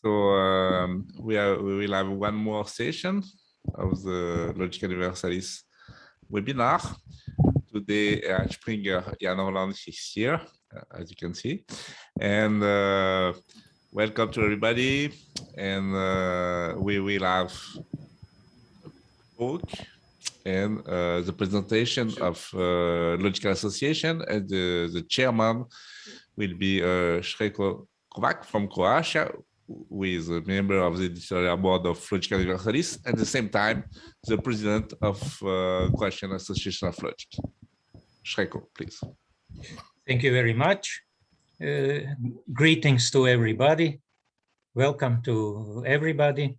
So we will have one more session of the Logica Universalis webinar. Today, Springer Jan Holland is here, as you can see. And welcome to everybody. And we will have a talk and the presentation of Logical Association, and the chairman will be Srećko Kovač from Croatia, who is a member of the editorial board of Logica Universalis, at the same time, the president of Croatian Association of Logic. Srećko, please. Thank you very much. Greetings to everybody. Welcome to everybody.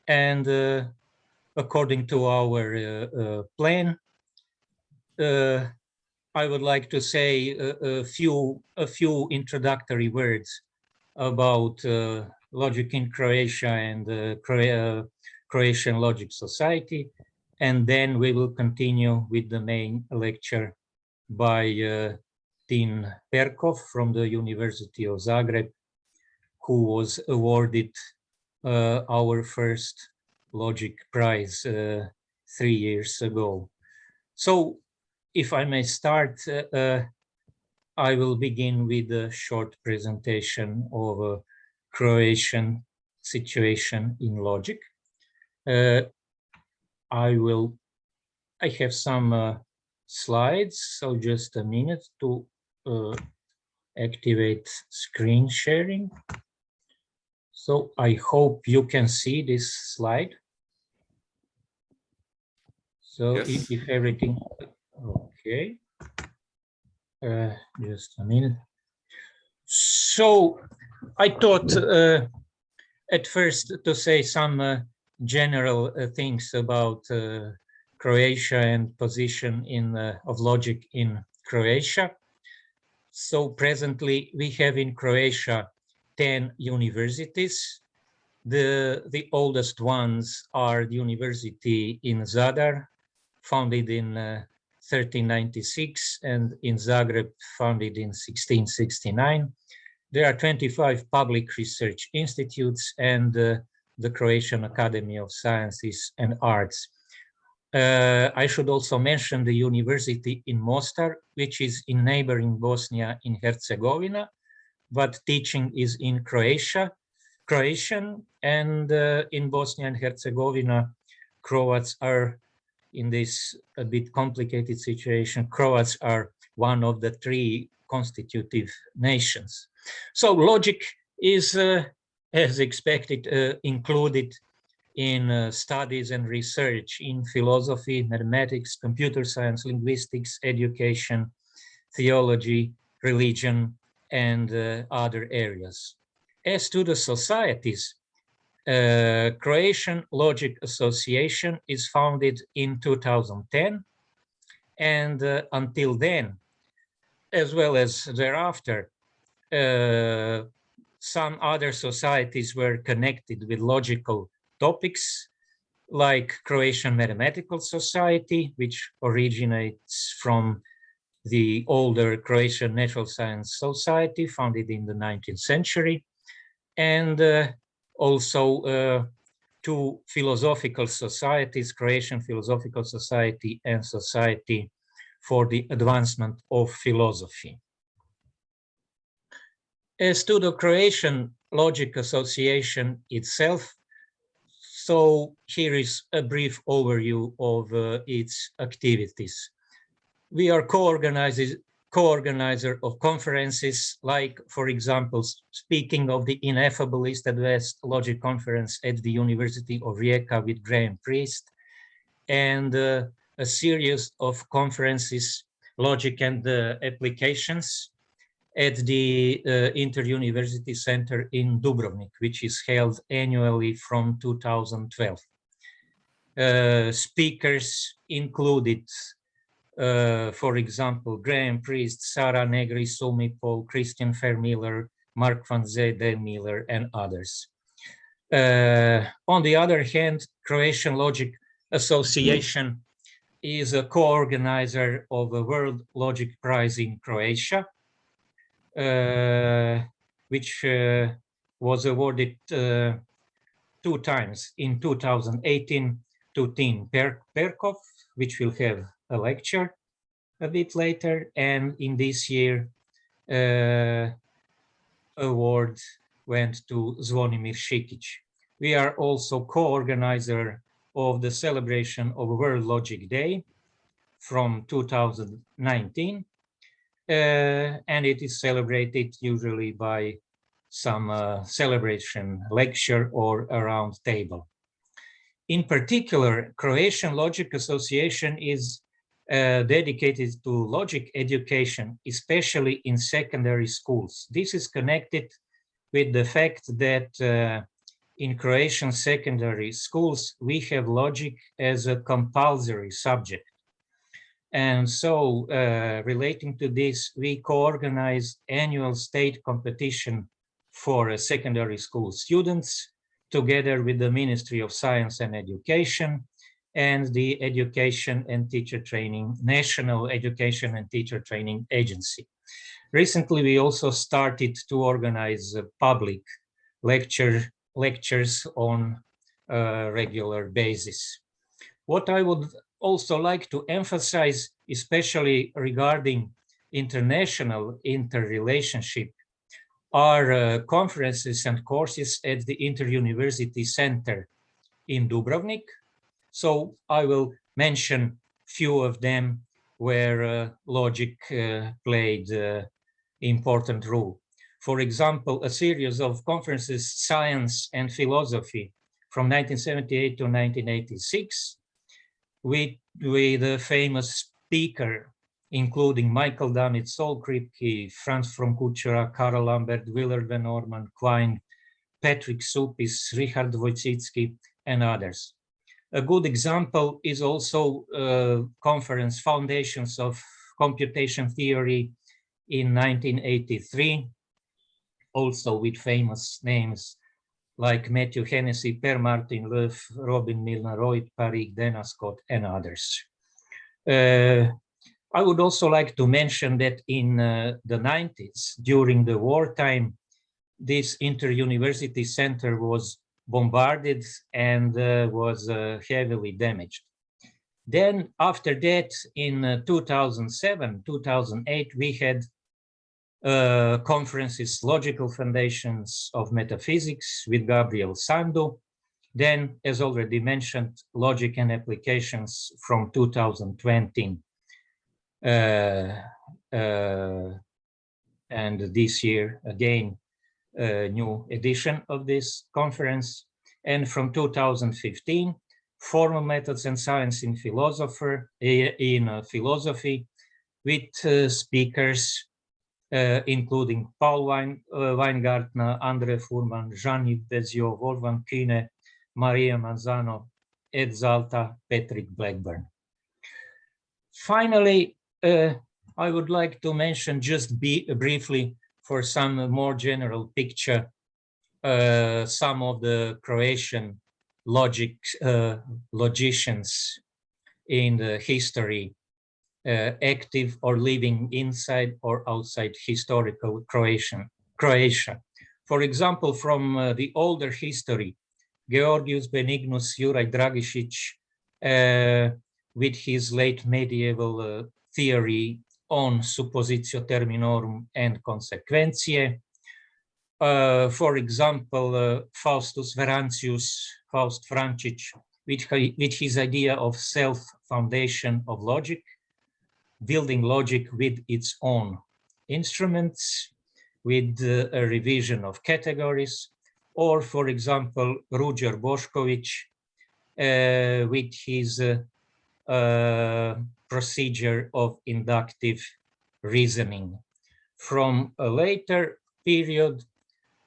And according to our plan, I would like to say a few introductory words about logic in Croatia and Croatian Logic Society, and then we will continue with the main lecture by Dean Perkov from the University of Zagreb, who was awarded our first Logic Prize 3 years ago. So, if I may start, I will begin with a short presentation of a Croatian situation in logic. I have some slides, so just a minute to activate screen sharing. So I hope you can see this slide. So yes. If everything, okay. Just a minute. So I thought at first to say some general things about Croatia and position of logic in Croatia. So presently we have in Croatia 10 universities. The oldest ones are the University in Zadar, founded in 1396, and in Zagreb, founded in 1669. There are 25 public research institutes and the Croatian Academy of Sciences and Arts. I should also mention the university in Mostar, which is in neighboring Bosnia in Herzegovina, but teaching is in Croatian, and in Bosnia and Herzegovina, Croats are, in this a bit complicated situation, Croats are one of the 3 constitutive nations. So logic is, as expected, included in studies and research in philosophy, mathematics, computer science, linguistics, education, theology, religion, and other areas. As to the societies, Croatian Logic Association is founded in 2010, and until then, as well as thereafter, some other societies were connected with logical topics, like Croatian Mathematical Society, which originates from the older Croatian Natural Science Society, founded in the 19th century, and also 2 philosophical societies, Croatian Philosophical Society and Society for the Advancement of Philosophy. As to the Croatian Logic Association itself, so here is a brief overview of its activities. We are co-organizer of conferences, like, for example, speaking of the ineffable East and West Logic Conference at the University of Rijeka with Graham Priest, and a series of conferences, Logic and Applications, at the Inter-University Center in Dubrovnik, which is held annually from 2012. Speakers included, for example, Graham Priest, Sarah Negri, Sumi Paul, Christian Vermiller, Mark van Zede Miller, and others. On the other hand, Croatian Logic Association is a co-organizer of a World Logic Prize in Croatia, which was awarded 2 times in 2018 to Team Perkov, which will have a lecture a bit later, and in this year award went to Zvonimir Šikić. We are also co-organizer of the celebration of World Logic Day from 2019, and it is celebrated usually by some celebration lecture or a round table. In particular, Croatian Logic Association is dedicated to logic education, especially in secondary schools. This is connected with the fact that in Croatian secondary schools, we have logic as a compulsory subject. And so relating to this, we co-organize annual state competition for secondary school students together with the Ministry of Science and Education and the Education and Teacher Training, National Education and Teacher Training Agency. Recently, we also started to organize public lectures on a regular basis. What I would also like to emphasize, especially regarding international interrelationship, are conferences and courses at the Inter-University Center in Dubrovnik. So I will mention few of them where logic played important role. For example, a series of conferences, Science and Philosophy, from 1978 to 1986, with a famous speaker, including Michael Dunnett, Saul Kripke, Franz von Kuchera, Karl Lambert, Willard Van Orman, Quine, Patrick Supis, Richard Wojcicki, and others. A good example is also conference Foundations of Computation Theory in 1983, also with famous names like Matthew Hennessy, Per Martin Löw, Robin Milner, Roy Parikh, Dana Scott, and others. I would also like to mention that in the 90s, during the wartime, this inter-university center was bombarded and was heavily damaged. Then after that, in 2007, 2008, we had conferences, Logical Foundations of Metaphysics with Gabriel Sandu. Then, as already mentioned, Logic and Applications from 2020. And this year, again, a new edition of this conference. And from 2015, Formal Methods and Science in Philosophy with speakers including Paul Weingartner, Andre Furman, Jean-Yves Beziot, Wolfgang Kühne, Maria Manzano, Ed Zalta, Patrick Blackburn. Finally, I would like to mention just briefly for some more general picture, some of the Croatian logicians in the history, active or living inside or outside historical Croatia. For example, from the older history, Georgius Benignus Juraj Dragišić, with his late medieval theory on suppositio terminorum and consequentiae. For example, Faustus Verancius, Faust Vrancic, with his idea of self-foundation of logic, building logic with its own instruments, with a revision of categories, or for example, Ruđer Bošković with his procedure of inductive reasoning. From a later period,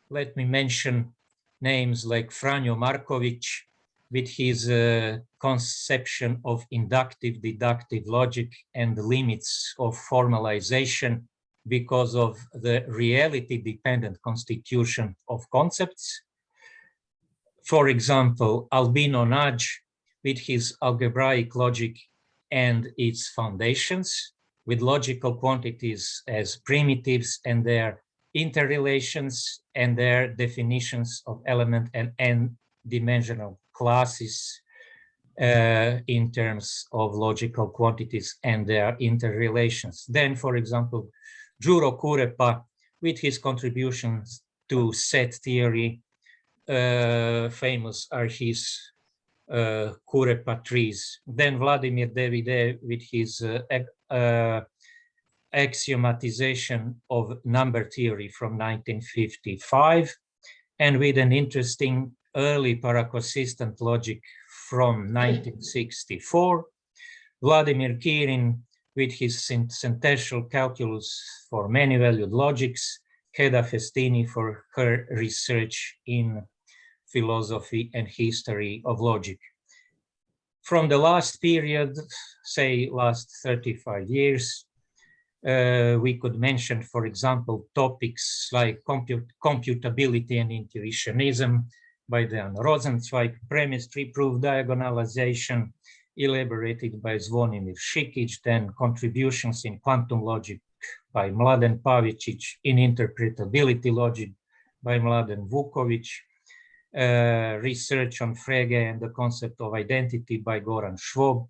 let me mention names like Franjo Marković with his conception of inductive deductive logic and the limits of formalization because of the reality-dependent constitution of concepts. For example, Albino Nagy with his algebraic logic and its foundations, with logical quantities as primitives and their interrelations and their definitions of element and n-dimensional classes in terms of logical quantities and their interrelations. Then, for example, Juro Kurepa, with his contributions to set theory, famous are his Kurepa trees. Then Vladimir Davide with his axiomatization of number theory from 1955, and with an interesting early paraconsistent logic from 1964. Vladimir Kirin with his synthetic calculus for many-valued logics, Heda Festini for her research in philosophy and history of logic. From the last period, say last 35 years, we could mention, for example, topics like computability and intuitionism by Dan Rosenzweig, premise tree-proof diagonalization elaborated by Zvonimir Šikić, then contributions in quantum logic by Mladen Pavicic, in interpretability logic by Mladen Vukovic, research on Frege and the concept of identity by Goran Švob,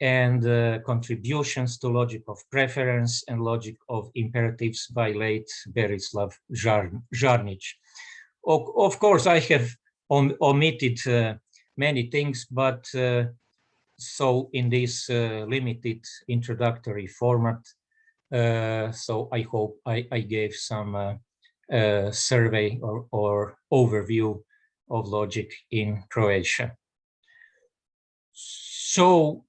and contributions to logic of preference and logic of imperatives by late Berislav Žarnić. Of course, I have omitted many things, but so in this limited introductory format, so I hope I gave some survey or overview of logic in Croatia. So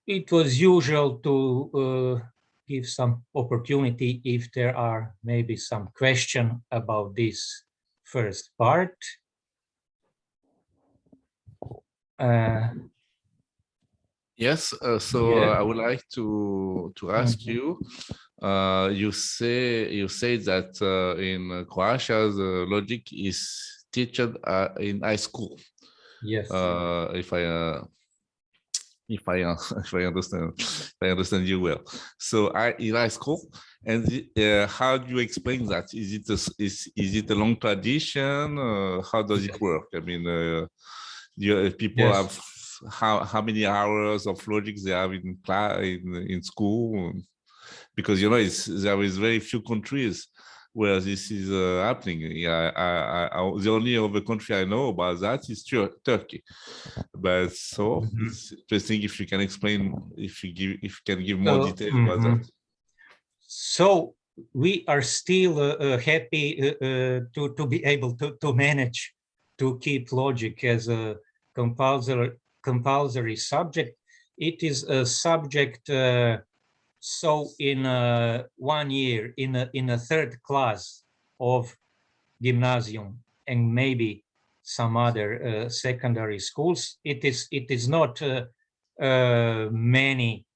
it was usual to give some opportunity if there are maybe some question about this first part. Yes, so I would like to ask you. You say that in Croatia the logic is taught in high school. Yes. If I understand you well. So in high school, and how do you explain that? Is it a long tradition? How does it work? I mean, people Yes. have how many hours of logic they have in class in school? Because there is very few countries where this is happening. The only other country I know about that is Turkey. But so it's interesting if you can explain, if you can give more details about that. So we are still happy to be able to manage to keep logic as a compulsory subject. It is a subject. So in 1 year, in a third class of gymnasium and maybe some other secondary schools, it is not many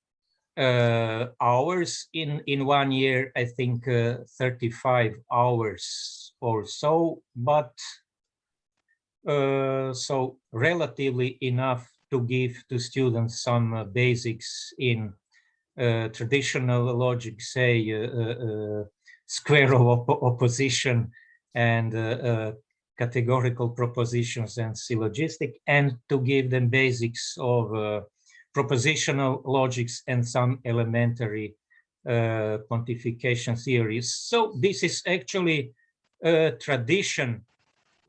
hours in 1 year. I think 35 hours or so, but so relatively enough to give to students some basics in traditional logic, say square of opposition and categorical propositions and syllogistic, and to give them basics of propositional logics and some elementary quantification theories. So this is actually a tradition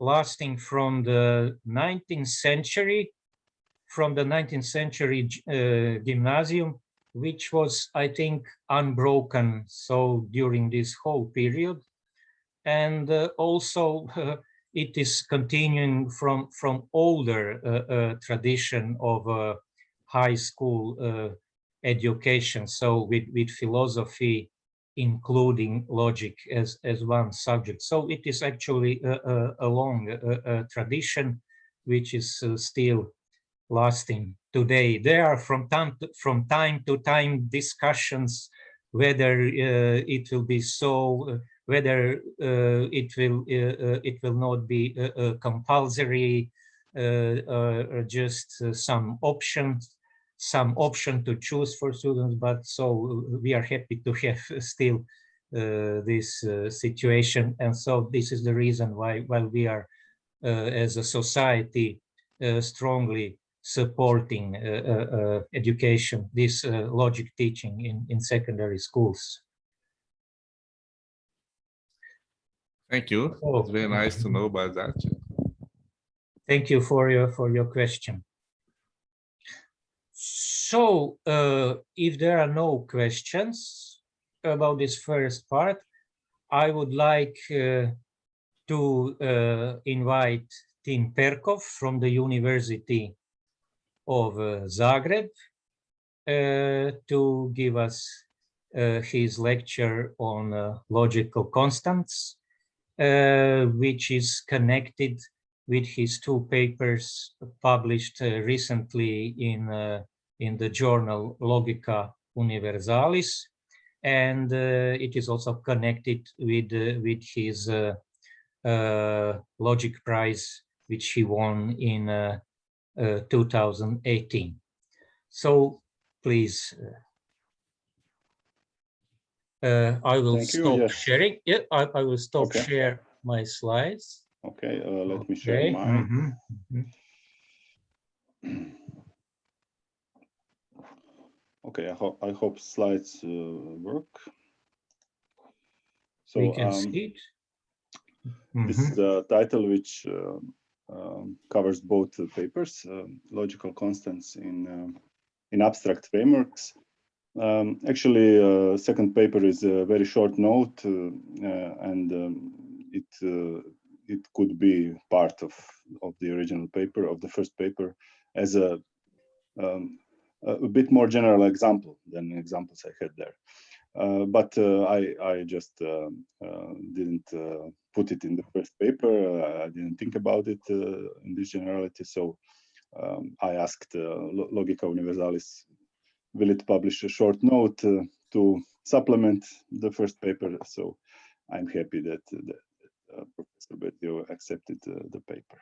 lasting from the 19th century, gymnasium, which was, I think, unbroken so during this whole period. And also it is continuing from older tradition of high school education, so with philosophy including logic as one subject. So it is actually a long tradition which is still lasting today. There are from time to time discussions whether it will be so, whether it will not be compulsory, or just some option to choose for students. But so we are happy to have still this situation. And so this is the reason why we are, as a society, strongly supporting education, this logic teaching in secondary schools. Thank you. Oh. It's very nice to know about that. Thank you for your question. So, if there are no questions about this first part, I would like to invite Tim Perkov from the University of Zagreb to give us his lecture on logical constants, which is connected with his two papers published recently in the journal Logica Universalis, and it is also connected with his Logic Prize, which he won in 2018. So please, I will stop sharing. Yeah, I will stop share my slides. Okay, let me share mine. Okay, I hope slides work. So we can see it. This is the title, which covers both papers, logical constants in abstract frameworks. Actually, second paper is a very short note, and it could be part of the original paper, of the first paper, as a bit more general example than examples I had there. But I just didn't put it in the first paper. I didn't think about it in this generality. So I asked Logica Universalis, will it publish a short note to supplement the first paper? So I'm happy that Professor Bertio accepted the paper.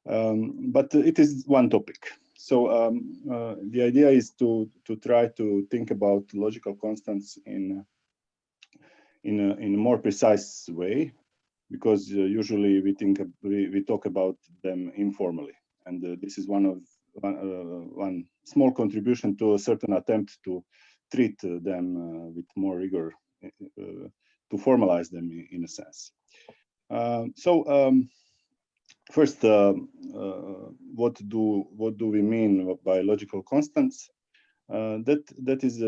But it is one topic. So the idea is to try to think about logical constants in a more precise way, because usually we talk about them informally, and this is one small contribution to a certain attempt to treat them with more rigor, to formalize them in a sense. First, what do we mean by logical constants? That is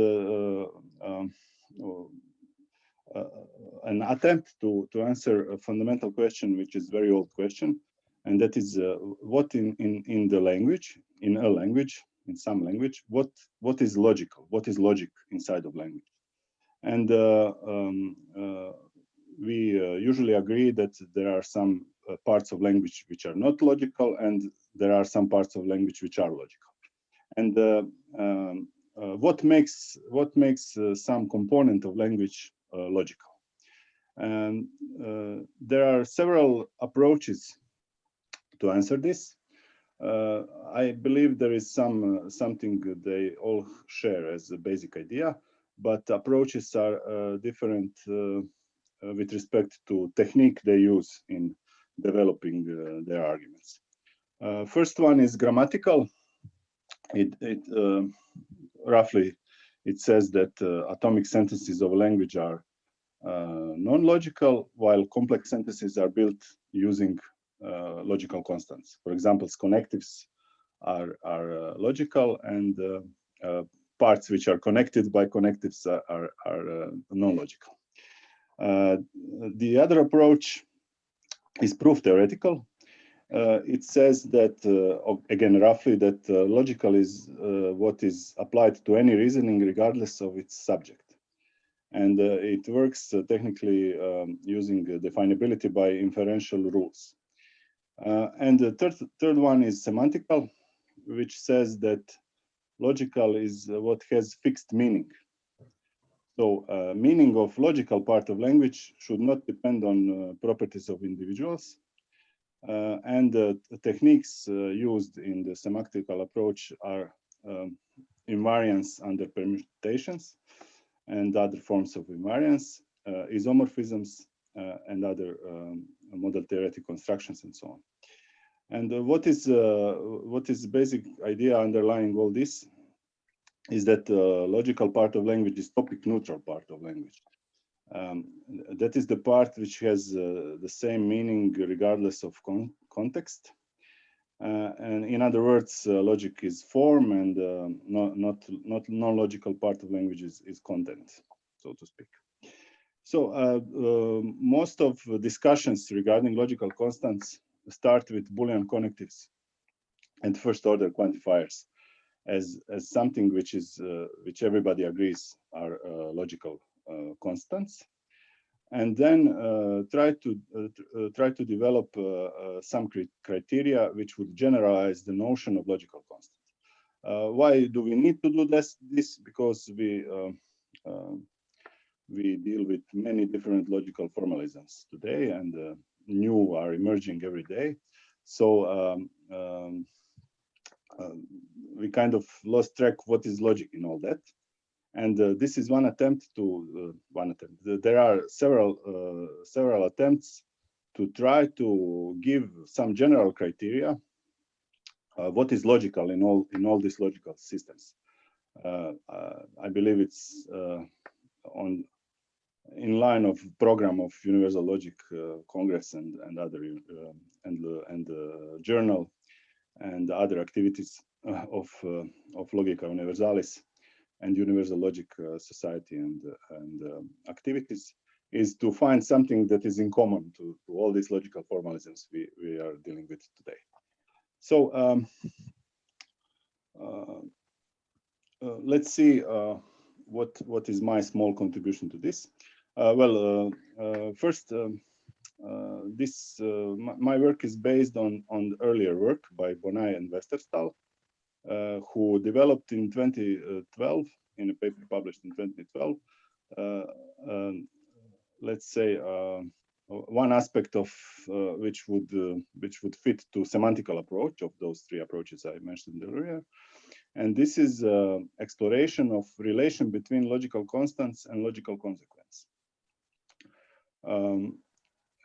an attempt to answer a fundamental question, which is a very old question, and that is what in the language, in a language, in some language, what is logical? What is logic inside of language? And we usually agree that there are some parts of language which are not logical, and there are some parts of language which are logical. And what makes some component of language logical? And there are several approaches to answer this. I believe there is something they all share as a basic idea, but approaches are different with respect to technique they use in developing their arguments. First one is grammatical. Roughly, it says that atomic sentences of a language are non-logical, while complex sentences are built using logical constants. For example, connectives are logical, and parts which are connected by connectives are non-logical. The other approach is proof theoretical. It says that, again, roughly, that logical is what is applied to any reasoning regardless of its subject. And it works technically using definability by inferential rules. And the third one is semantical, which says that logical is what has fixed meaning. So meaning of logical part of language should not depend on properties of individuals. And the techniques used in the semantical approach are invariance under permutations and other forms of invariance. isomorphisms, and other model theoretic constructions and so on. And what is the basic idea underlying all this is that the logical part of language is topic neutral part of language. That is the part which has the same meaning regardless of context. And in other words, logic is form, and not non-logical part of language is content, so to speak. So most of the discussions regarding logical constants start with Boolean connectives and first-order quantifiers as something which everybody agrees are logical constants, and then try to develop some criteria which would generalize the notion of logical constant. Why do we need to do this? Because we deal with many different logical formalisms today, and new are emerging every day. So we kind of lost track what is logic in all that. And this is one attempt to There are several attempts to try to give some general criteria what is logical in all these logical systems. I believe it's in line of program of Universal Logic Congress and other and journal and other activities of Logica Universalis and Universal Logic Society and activities, is to find something that is in common to all these logical formalisms we are dealing with today. So let's see what is my small contribution to this. First, my work is based on earlier work by Bonai and Westerstahl, who developed in 2012, in a paper published in 2012, let's say one aspect of which would fit to semantical approach of those three approaches I mentioned earlier, and this is exploration of relation between logical constants and logical consequence.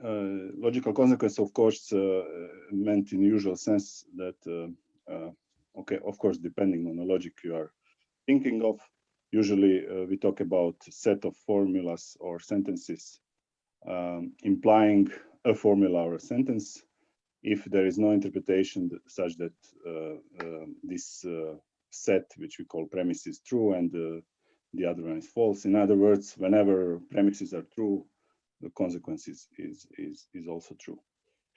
Logical consequence, of course, meant in usual sense that okay, of course, depending on the logic you are thinking of. Usually, we talk about set of formulas or sentences implying a formula or a sentence if there is no interpretation such that this set, which we call premise, is true and the other one is false. In other words, whenever premises are true, the consequence is also true.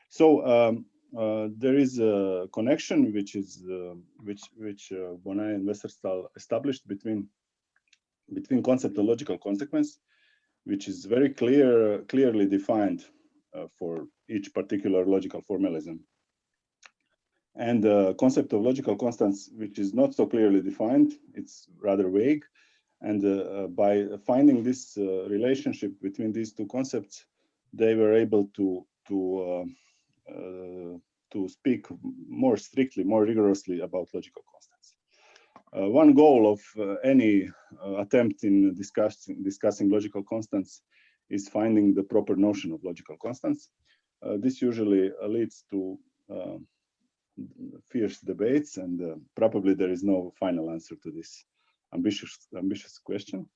So there is a connection which Bonai and Westerstahl established between concept of logical consequence, which is very clearly defined for each particular logical formalism, and the concept of logical constants, which is not so clearly defined. It's rather vague, and by finding this relationship between these two concepts, they were able to speak more strictly, more rigorously about logical constants. One goal of any attempt in discussing logical constants is finding the proper notion of logical constants. This usually leads to fierce debates, and probably there is no final answer to this ambitious question.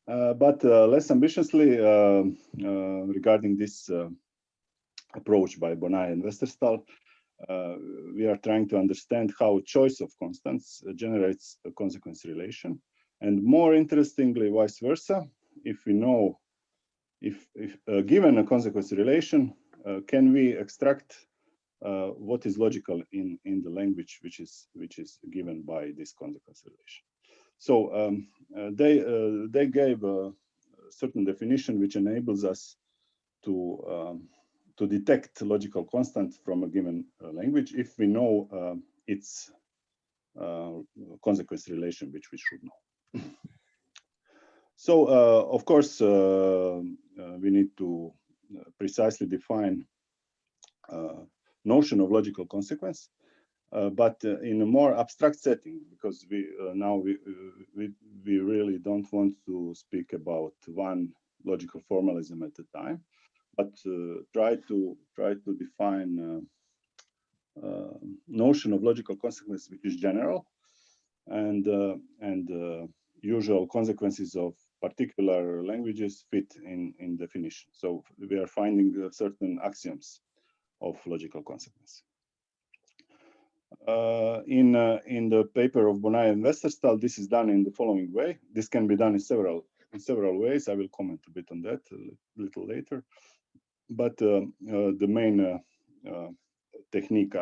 But less ambitiously, regarding this approach by Bonai and Westerstahl, we are trying to understand how choice of constants generates a consequence relation, and more interestingly, vice versa. If we know, if given a consequence relation, can we extract what is logical in the language which is given by this consequence relation? So they gave a certain definition which enables us to detect logical constant from a given language if we know its consequence relation, which we should know. So of course we need to precisely define notion of logical consequence, but in a more abstract setting, because we now we really don't want to speak about one logical formalism at the time, but try to define notion of logical consequence which is general, and usual consequences of particular languages fit in definition. So we are finding certain axioms of logical consequence. In the paper of Bonai and Westerstahl, this is done in the following way. This can be done in several ways. I will comment a bit on that a little later. But the main technique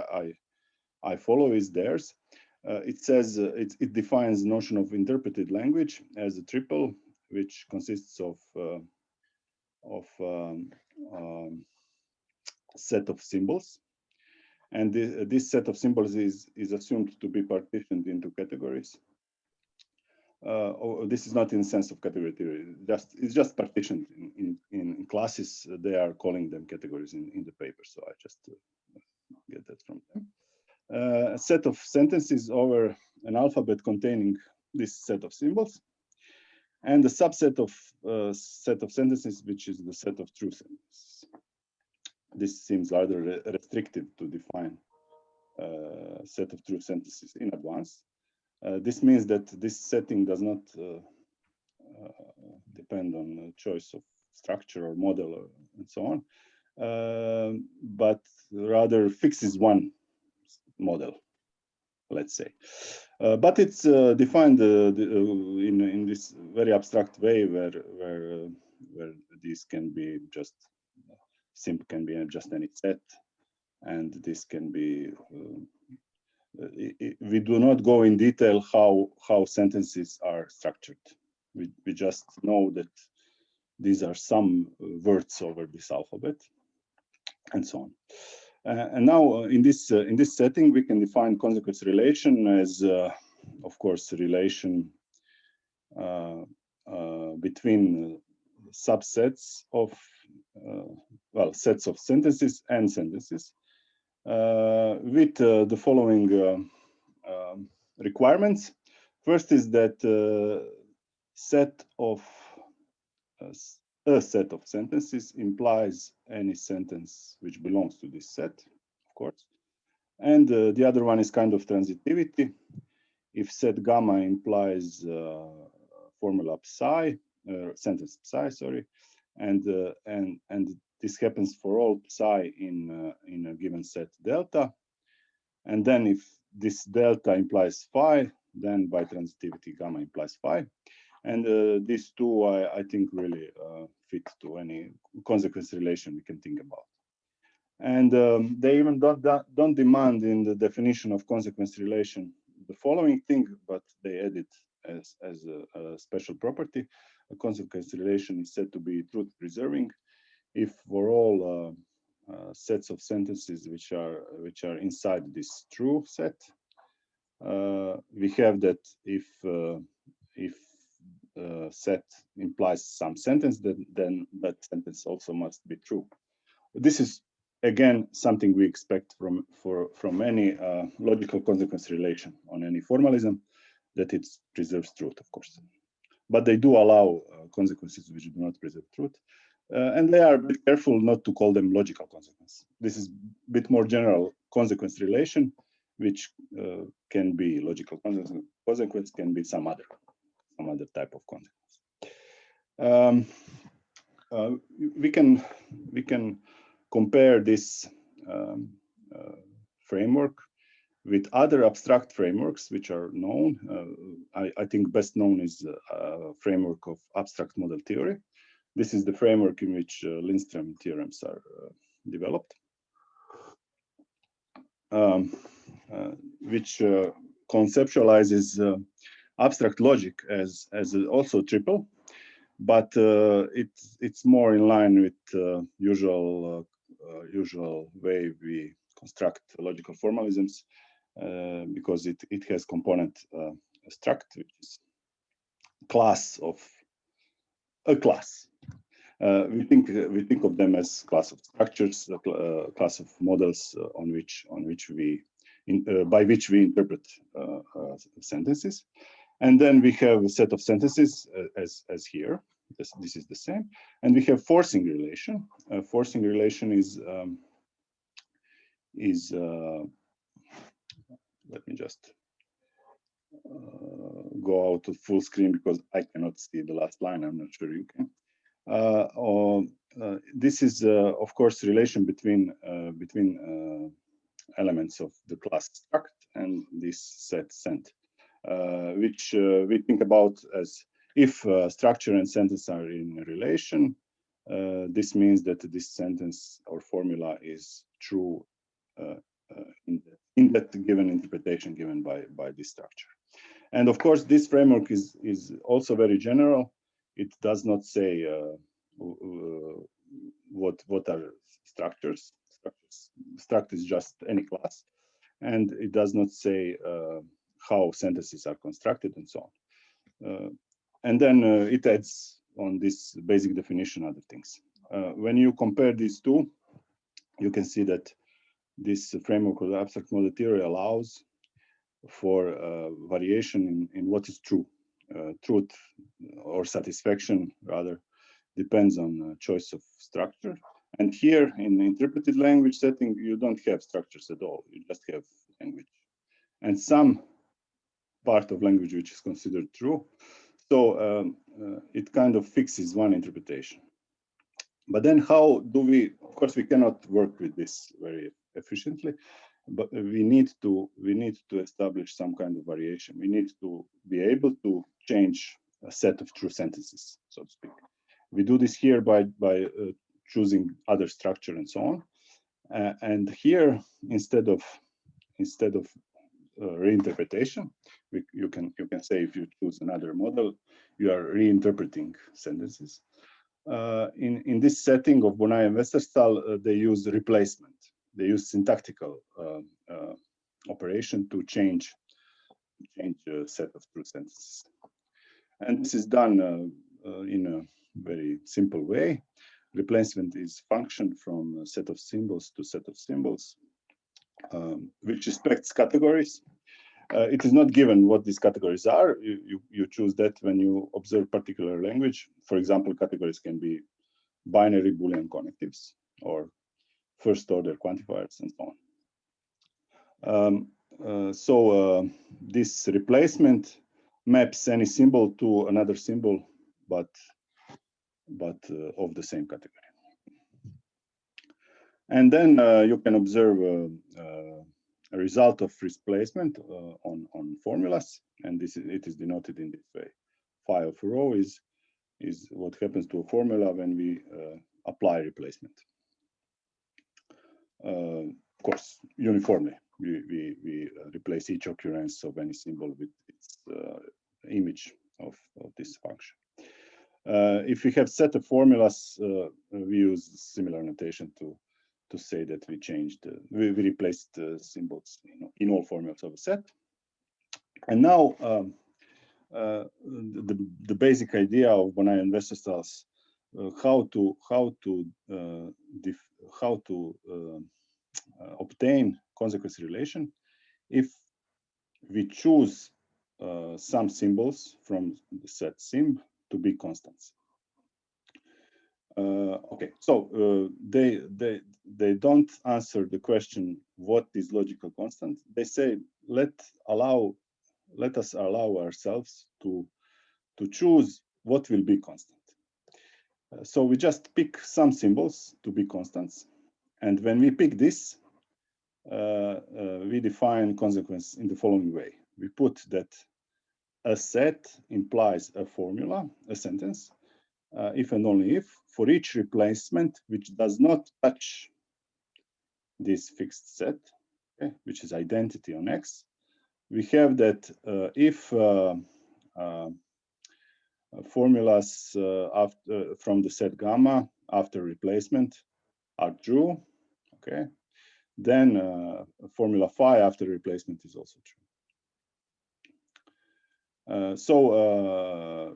I follow is theirs. It says it defines the notion of interpreted language as a triple, which consists of set of symbols, and this set of symbols is assumed to be partitioned into categories. This is not in the sense of category theory. It's just partitioned in classes. They are calling them categories in the paper. So I just get that from them. A set of sentences over an alphabet containing this set of symbols, and a subset of set of sentences, which is the set of true sentences. This seems rather restrictive to define a set of true sentences in advance. This means that this setting does not depend on a choice of structure or model and so on, but rather fixes one model, let's say. But it's defined in this very abstract way where these can be just simp can be just any set, and this can be. We do not go in detail how sentences are structured. We just know that these are some words over this alphabet, and so on. And now in this setting, we can define consequence relation as, of course, relation between subsets of sets of sentences and sentences. With the following requirements. First is that a set of sentences implies any sentence which belongs to this set, of course. And the other one is kind of transitivity. If set gamma implies formula psi, sentence psi, sorry, and this happens for all psi in a given set delta. And then if this delta implies phi, then by transitivity gamma implies phi. And these two, I think, really fit to any consequence relation we can think about. And they even don't demand in the definition of consequence relation the following thing, but they add it as a special property. A consequence relation is said to be truth preserving if for all sets of sentences which are inside this true set, we have that if set implies some sentence, then that sentence also must be true. This is again something we expect from any logical consequence relation on any formalism, that it preserves truth, of course. But they do allow consequences which do not preserve truth. And they are a bit careful not to call them logical consequence. This is a bit more general consequence relation, which can be logical consequence. Consequence can be some other type of consequence. We can compare this framework with other abstract frameworks which are known. I think best known is a framework of abstract model theory. This is the framework in which Lindström theorems are developed, which conceptualizes abstract logic as also triple, but it's more in line with usual way we construct logical formalisms, because it has component struct, which is class of a class. We think of them as class of structures, class of models by which we interpret sentences, and then we have a set of sentences as here, This is the same. And we have forcing relation. Forcing relation is let me just go out of full screen because I cannot see the last line. I'm not sure you can. This is, of course, relation between elements of the class struct and this set sent, which we think about as if structure and sentence are in relation. This means that this sentence or formula is true in that given interpretation given by this structure. And of course, this framework is also very general. It does not say what are structures. Struct is just any class, and it does not say how sentences are constructed and so on. And then it adds on this basic definition other things. When you compare these two, you can see that this framework of the abstract model theory allows for variation in what is true. Truth or satisfaction rather depends on choice of structure. And here in the interpreted language setting, you don't have structures at all. You just have language and some part of language which is considered true. So it kind of fixes one interpretation. But then how do we, of course, we cannot work with this very efficiently, but we need to establish some kind of variation. We need to be able to change a set of true sentences, so to speak. We do this here by choosing other structure and so on. And here, instead of reinterpretation, you can say if you choose another model, you are reinterpreting sentences. In this setting of Bonnet and Westerstahl, they use replacement. They use syntactical operation to change a set of true sentences. And this is done in a very simple way. Replacement is function from a set of symbols to set of symbols, which respects categories. It is not given what these categories are. You choose that when you observe particular language. For example, categories can be binary Boolean connectives or first order quantifiers and so on. This replacement maps any symbol to another symbol, but of the same category. And then you can observe a result of replacement on formulas, and it is denoted in this way. Phi of rho is what happens to a formula when we apply replacement. Of course, uniformly, we replace each occurrence of any symbol with its image of this function. If we have set of formulas, we use similar notation to say that we replaced symbols in all formulas of a set. And now the basic idea of Bonnet and Westerstahl's how to obtain consequence relation if we choose some symbols from the set sim to be constants. Okay, so they don't answer the question what is logical constant. They say let us allow ourselves to choose what will be constant. So we just pick some symbols to be constants, and when we pick this, we define consequence in the following way. We put that a set implies a formula, a sentence, if and only if, for each replacement which does not touch this fixed set, okay, which is identity on X, we have that if formulas from the set gamma after replacement are true, okay, then formula phi after replacement is also true. So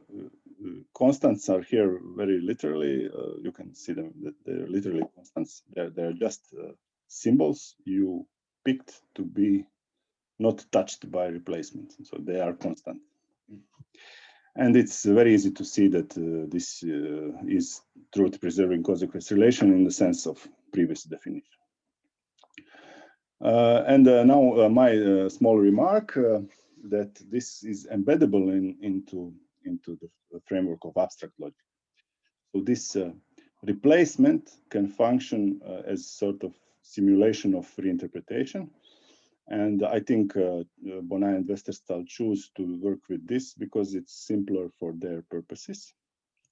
constants are here very literally. You can see them that they're literally constants. They're just symbols you picked to be not touched by replacement. So they are constant. And it's very easy to see that this is truth-preserving consequence relation in the sense of previous definition. Now my small remark that this is embeddable into the framework of abstract logic. So this replacement can function as sort of simulation of reinterpretation. And I think Bonai and Westerstahl choose to work with this because it's simpler for their purposes,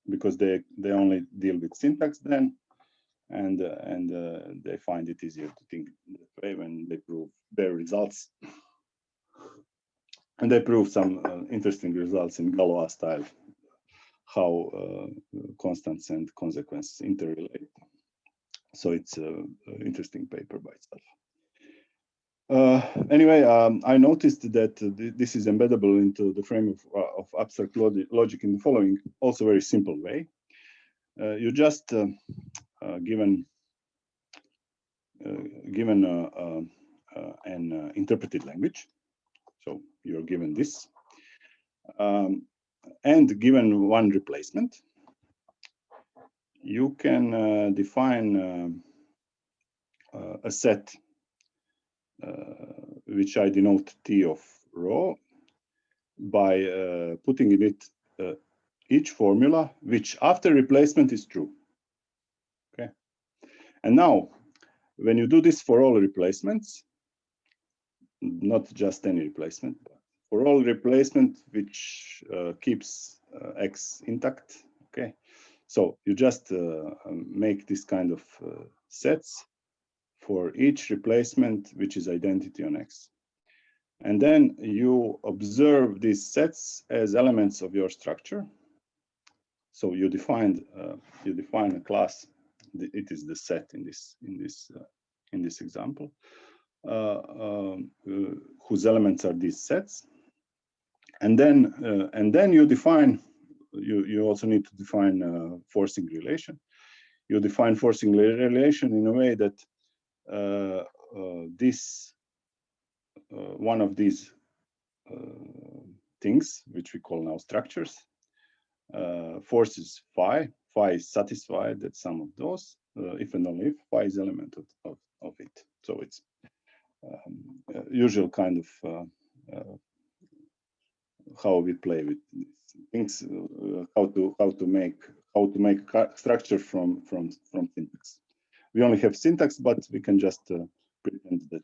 because they only deal with syntax then, and they find it easier to think that way when they prove their results. And they prove some interesting results in Galois style, how constants and consequences interrelate. So it's an interesting paper by itself. Anyway, I noticed that this is embeddable into the frame of abstract logic in the following also very simple way. You just given an interpreted language, so you're given this, and given one replacement, you can define a set which I denote T of rho by putting in it each formula which after replacement is true. Okay, and now when you do this for all replacements, not just any replacement, but for all replacement which keeps X intact. Okay, so you just make this kind of sets for each replacement which is identity on X. And then you observe these sets as elements of your structure. So you define a class. It is the set in this example, whose elements are these sets. And then you define. You also need to define forcing relation. You define forcing relation in a way that this one of these things, which we call now structures, forces phi. Phi is satisfied that some of those, if and only if phi is element of it. So it's usual kind of how we play with things, how to make structure from syntax. We only have syntax, but we can just pretend that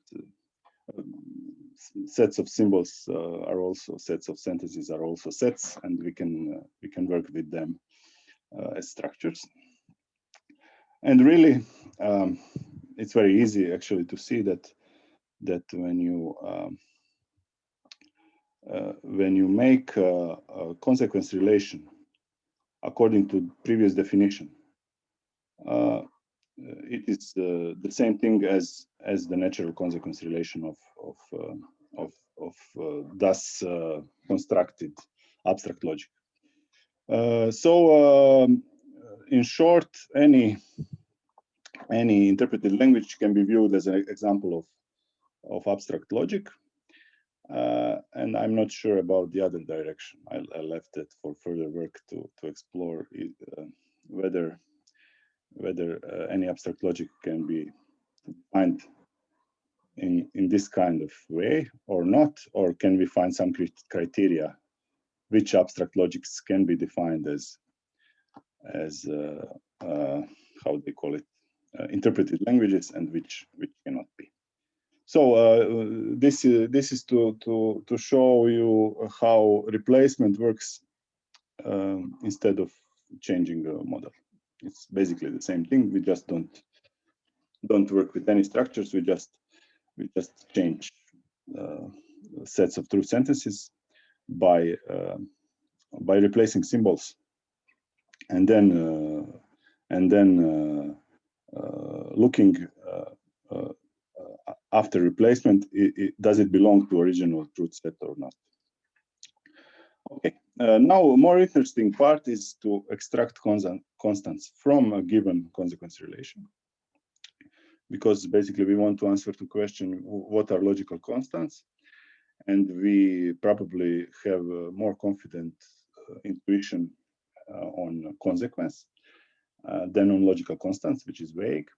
sets of symbols are also sets of sentences are also sets, and we can work with them as structures. And really, it's very easy actually to see that when you make a consequence relation according to previous definition, it is the same thing as the natural consequence relation of thus constructed abstract logic. So in short, any interpreted language can be viewed as an example of abstract logic. And I'm not sure about the other direction. I left it for further work to explore whether any abstract logic can be defined in this kind of way or not, or can we find some criteria which abstract logics can be defined as how they call it, interpreted languages, and which cannot be. So this is to show you how replacement works instead of changing the model. It's basically the same thing. We just don't work with any structures. We just change sets of true sentences by replacing symbols, and then looking after replacement, does it belong to original truth set or not? Okay. Now, a more interesting part is to extract constants from a given consequence relation, because basically we want to answer to the question, what are logical constants? And we probably have a more confident intuition on consequence than on logical constants, which is vague.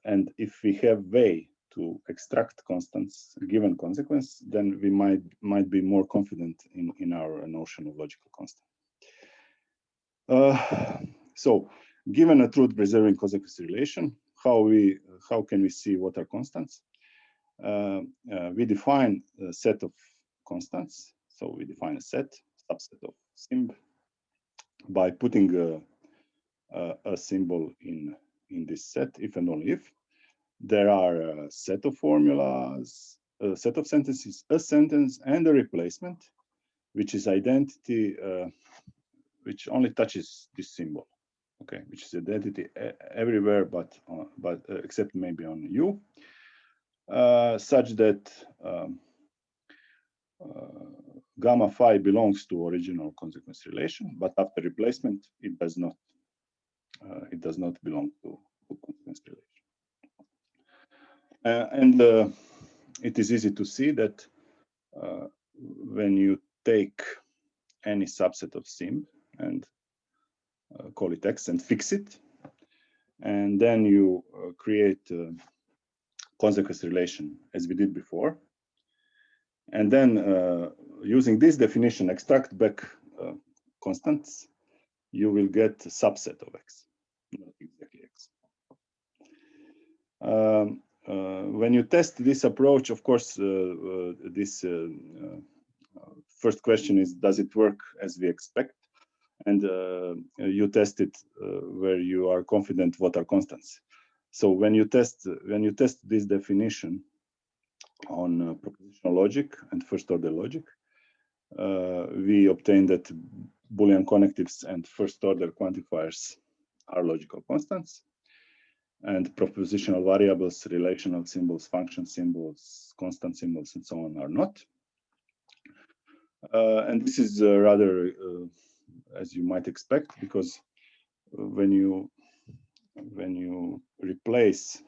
And if we have way to extract constants given consequence, then we might be more confident in our notion of logical constant. So given a truth preserving consequence relation, how can we see what are constants? We define a set of constants. So we define a subset of sim by putting a symbol in this set, if and only if there are a set of formulas, a set of sentences, a sentence, and a replacement, which is identity, which only touches this symbol, okay, which is identity everywhere, but except maybe on U, such that gamma phi belongs to original consequence relation, but after replacement, it does not belong to consequence relation. And it is easy to see that when you take any subset of sim and call it X and fix it, and then you create a consequence relation as we did before, and then using this definition, extract back constants, you will get a subset of X, not exactly X. When you test this approach, of course, this first question is, does it work as we expect? And you test it where you are confident what are constants. So when you test this definition on propositional logic and first order logic, we obtain that Boolean connectives and first order quantifiers are logical constants, and propositional variables, relational symbols, function symbols, constant symbols, and so on are not. And this is rather as you might expect, because when you replace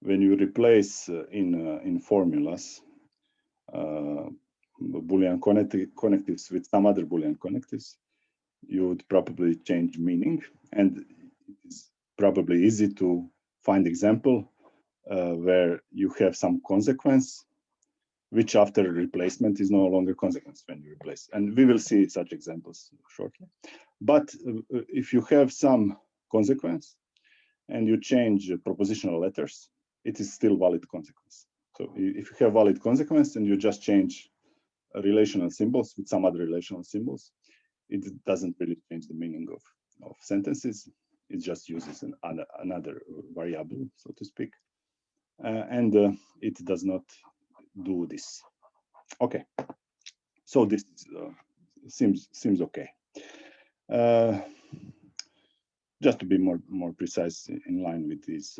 in formulas Boolean connectives with some other Boolean connectives, you would probably change meaning, and it is probably easy to find example where you have some consequence which after replacement is no longer consequence when you replace. And we will see such examples shortly. But if you have some consequence and you change propositional letters, it is still valid consequence. So if you have valid consequence and you just change relational symbols with some other relational symbols, it doesn't really change the meaning of sentences. It just uses another variable, so to speak. And it does not do this. Okay, so this seems okay. Just to be more precise, in line with this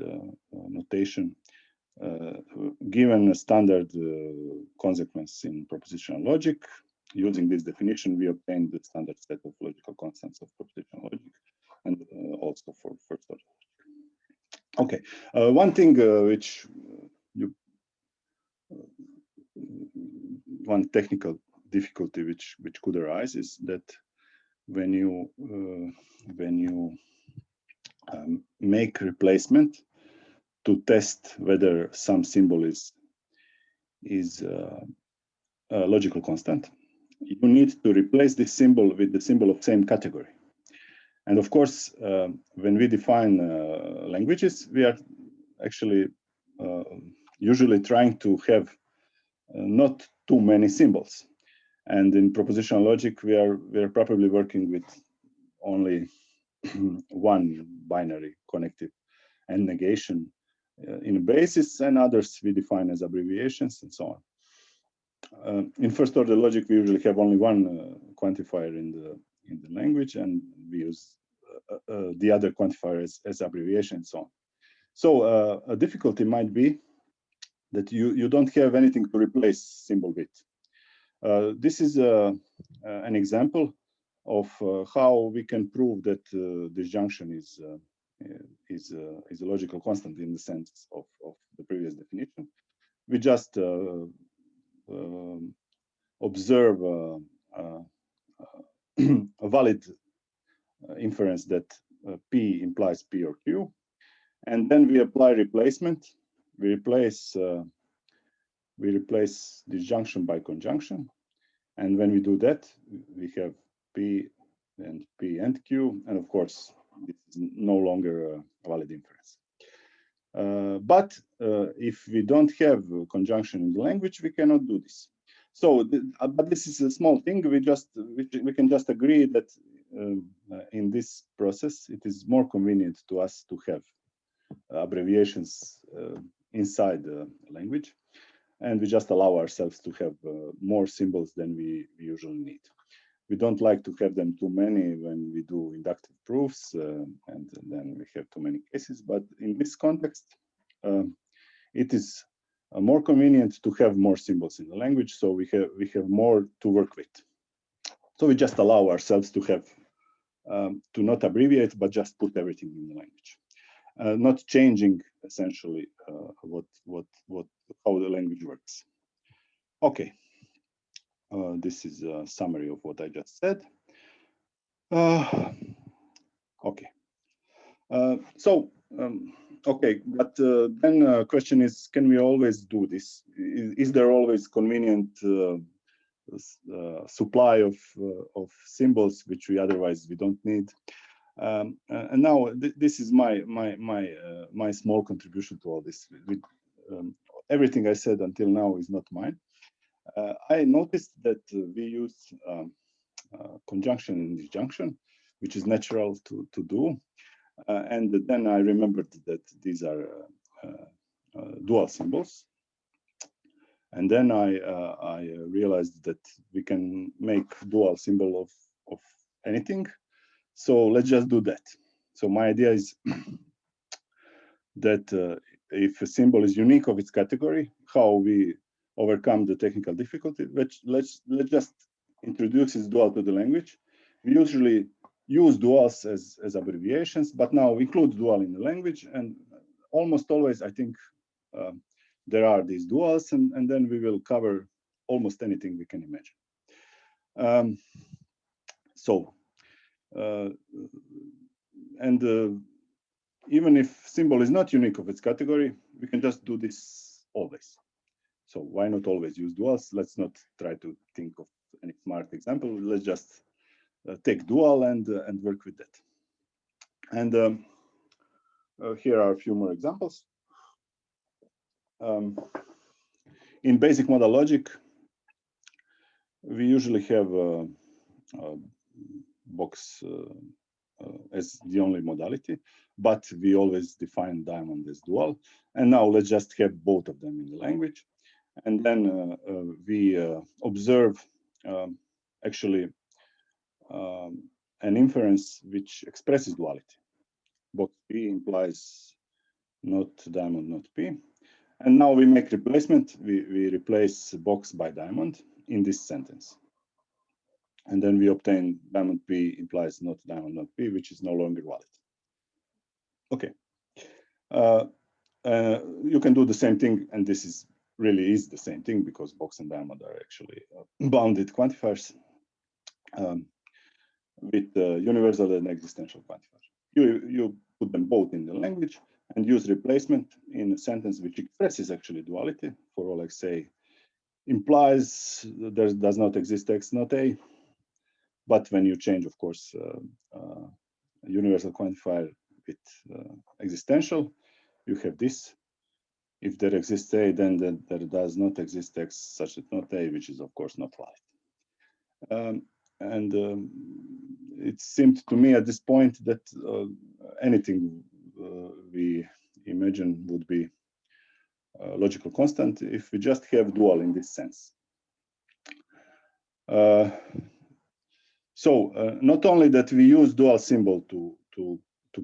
notation, given a standard consequence in propositional logic, using this definition, we obtain the standard set of logical constants of propositional logic, and also for first order logic. Okay, one thing one technical difficulty which could arise is that when you make replacement to test whether some symbol is a logical constant, you need to replace this symbol with the symbol of same category. And of course, when we define languages, we are actually usually trying to have not too many symbols. And in propositional logic, we are probably working with only one binary connective and negation in a basis, and others we define as abbreviations and so on. In first order logic, we usually have only one quantifier in the language, and we use the other quantifier as abbreviation and so on. So a difficulty might be that you don't have anything to replace symbol with. This is an example of how we can prove that disjunction is a logical constant in the sense of the previous definition. We just observe a valid inference that P implies P or Q, and then we apply replacement. We replace disjunction by conjunction, and when we do that, we have P and Q, and of course, this is no longer a valid inference. But if we don't have conjunction in the language, we cannot do this. So, but this is a small thing. We can just agree that in this process, it is more convenient to us to have abbreviations inside the language, and we just allow ourselves to have more symbols than we usually need. We don't like to have them too many when we do inductive proofs, and then we have too many cases. But in this context, it is more convenient to have more symbols in the language, so we have more to work with. So we just allow ourselves to have to not abbreviate, but just put everything in the language, not changing essentially how the language works. Okay. This is a summary of what I just said. Okay. Okay, but then question is, can we always do this? Is there always convenient supply of symbols which we otherwise don't need? And now this is my small contribution to all this. Everything I said until now is not mine. I noticed that we use conjunction and disjunction, which is natural to do. And then I remembered that these are dual symbols. And then I realized that we can make dual symbol of anything. So let's just do that. So my idea is that if a symbol is unique of its category, how we overcome the technical difficulty, let's just introduce this dual to the language. We usually use duals as abbreviations, but now we include dual in the language, and almost always I think there are these duals, and then we will cover almost anything we can imagine. Even if symbol is not unique of its category, we can just do this always. So why not always use duals? Let's not try to think of any smart example. Let's just take dual and work with that. And here are a few more examples. In basic modal logic, we usually have a box as the only modality, but we always define diamond as dual. And now let's just have both of them in the language. And then we observe actually an inference which expresses duality. Box P implies not diamond, not P. And now we make replacement. We replace box by diamond in this sentence. And then we obtain diamond P implies not diamond, not P, which is no longer valid. Okay. You can do the same thing, and this is really is the same thing because box and diamond are actually bounded quantifiers with universal and existential quantifiers. You put them both in the language and use replacement in a sentence which expresses actually duality. For all x a implies there does not exist x not a. But when you change, of course, a universal quantifier with existential, you have this. If there exists a, then there does not exist x such that not a, which is of course not valid. It seemed to me at this point that anything we imagine would be a logical constant if we just have dual in this sense. Not only that we use dual symbol to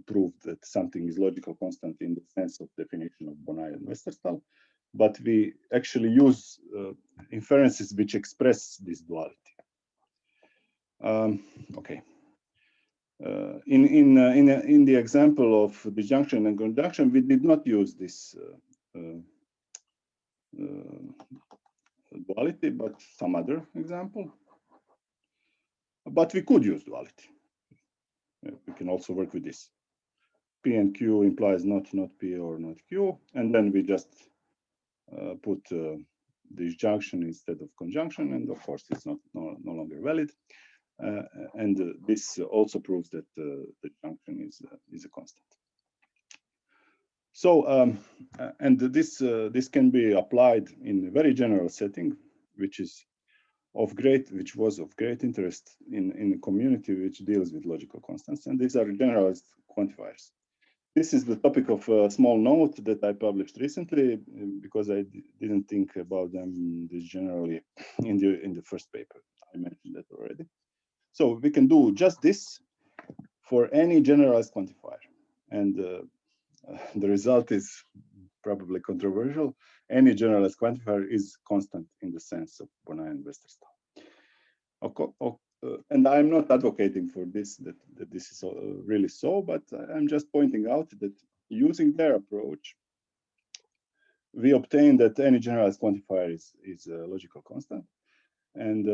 prove that something is logical constant in the sense of definition of Bonai and Westerstahl, but we actually use inferences which express this duality. Okay. In the example of disjunction and conjunction, we did not use this duality, but some other example. but we could use duality. We can also work with this. P and Q implies not P or not Q, and then we just put disjunction instead of conjunction, and of course it's no longer valid. And this also proves that the junction is a constant. So, and this can be applied in a very general setting, which was of great interest in a community which deals with logical constants, and these are generalized quantifiers. This is the topic of a small note that I published recently because I didn't think about them this generally in the first paper. I mentioned that already. So we can do just this for any generalized quantifier, and the result is probably controversial. Any generalized quantifier is constant in the sense of Bonnet and Westerstahl. And I'm not advocating for this, that this is really so, but I'm just pointing out that using their approach, we obtain that any generalized quantifier is a logical constant, and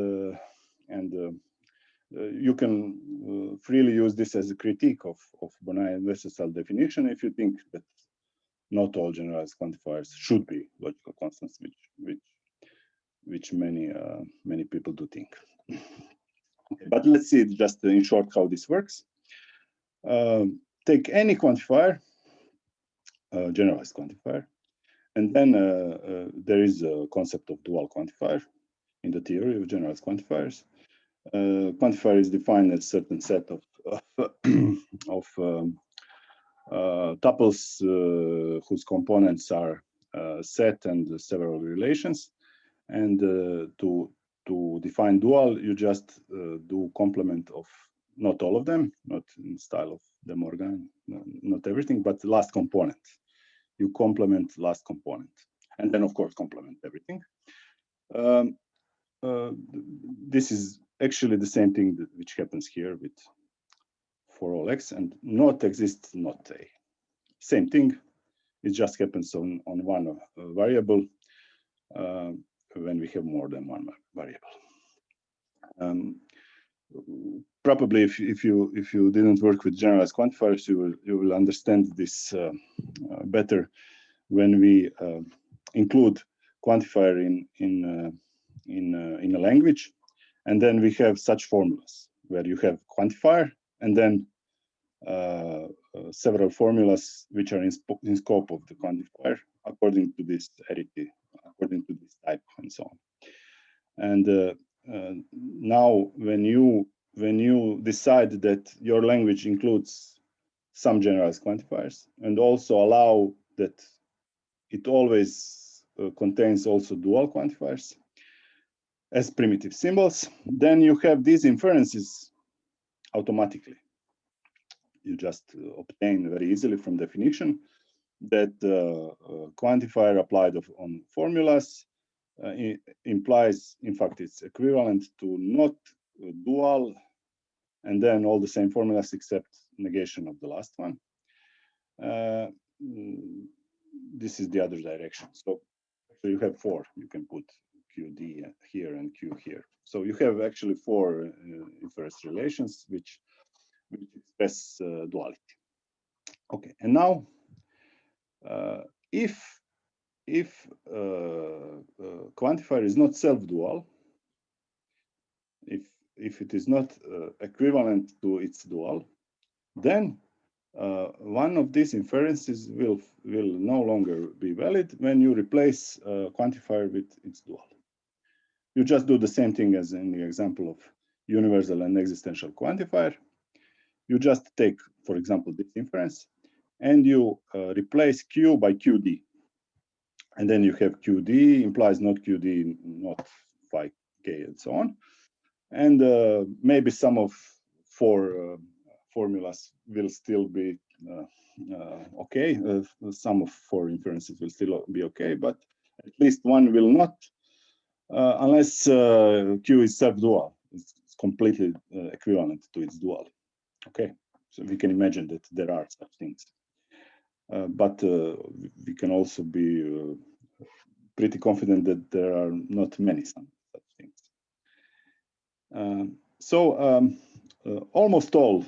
you can freely use this as a critique of Bonnet and Westerstahl definition if you think that not all generalized quantifiers should be logical constants, which many people do think. Okay, but let's see just in short how this works. Take any quantifier, generalized quantifier, and then there is a concept of dual quantifier in the theory of generalized quantifiers. Quantifier is defined as a certain set of tuples whose components are set and several relations. And to define dual, you just do complement of not all of them, not in style of De Morgan, not everything, but the last component. You complement last component, and then of course complement everything. This is actually the same thing which happens here with for all x, and not exists not a. Same thing, it just happens on one variable when we have more than one variable. Probably if you didn't work with generalized quantifiers, you will understand this better when we include quantifier in a language, and then we have such formulas where you have quantifier and then several formulas which are in scope of the quantifier according to this arity, according to this type, and so on. And now when you decide that your language includes some generalized quantifiers and also allow that it always contains also dual quantifiers as primitive symbols, then you have these inferences automatically. You just obtain very easily from definition that quantifier applied on formulas implies, in fact, it's equivalent to not dual, and then all the same formulas except negation of the last one. This is the other direction. So you have four. You can put QD here and Q here. So you have actually four inverse relations which express duality. Okay, and now if quantifier is not self-dual, if it is not equivalent to its dual, then one of these inferences will no longer be valid when you replace quantifier with its dual. You just do the same thing as in the example of universal and existential quantifier. You just take, for example, this inference, and you replace Q by QD. And then you have QD implies not QD, not phi k, and so on. And maybe some of four formulas will still be okay. Some of four inferences will still be okay, but at least one will not, unless Q is self-dual. It's completely equivalent to its dual. Okay, so we can imagine that there are such things. But we can also be pretty confident that there are not many such things. Almost all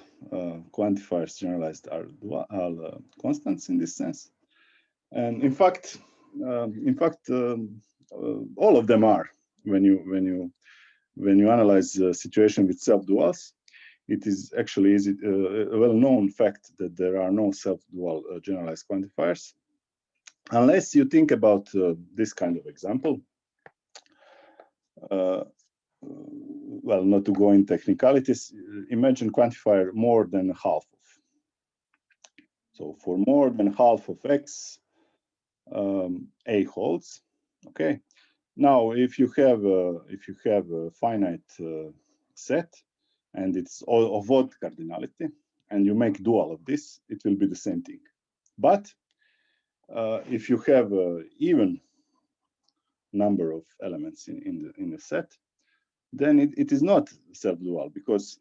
quantifiers generalized are constants in this sense, and in fact, all of them are. When you analyze the situation with self-duals, it is actually a well-known fact that there are no self-dual generalized quantifiers, unless you think about this kind of example. Well, not to go in technicalities, imagine quantifier more than half of. So for more than half of x, A holds. Okay. Now, if you have a finite set and it's all of odd cardinality, and you make dual of this, it will be the same thing. But if you have an even number of elements in the set, then it is not self-dual, because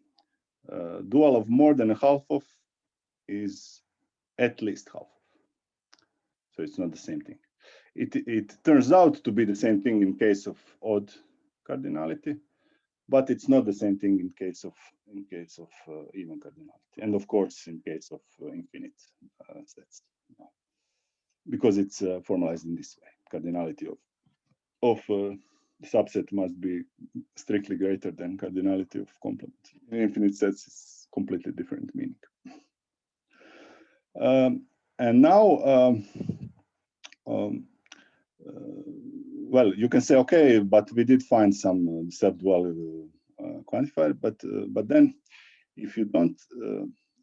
dual of more than a half of is at least half of. So it's not the same thing. It turns out to be the same thing in case of odd cardinality, but it's not the same thing in case of even cardinality, and of course in case of infinite sets, because it's formalized in this way. Cardinality of subset must be strictly greater than cardinality of complement. In infinite sets, it's completely different meaning. And now, well, you can say, okay, but we did find some self-dual quantifier, but then if you don't,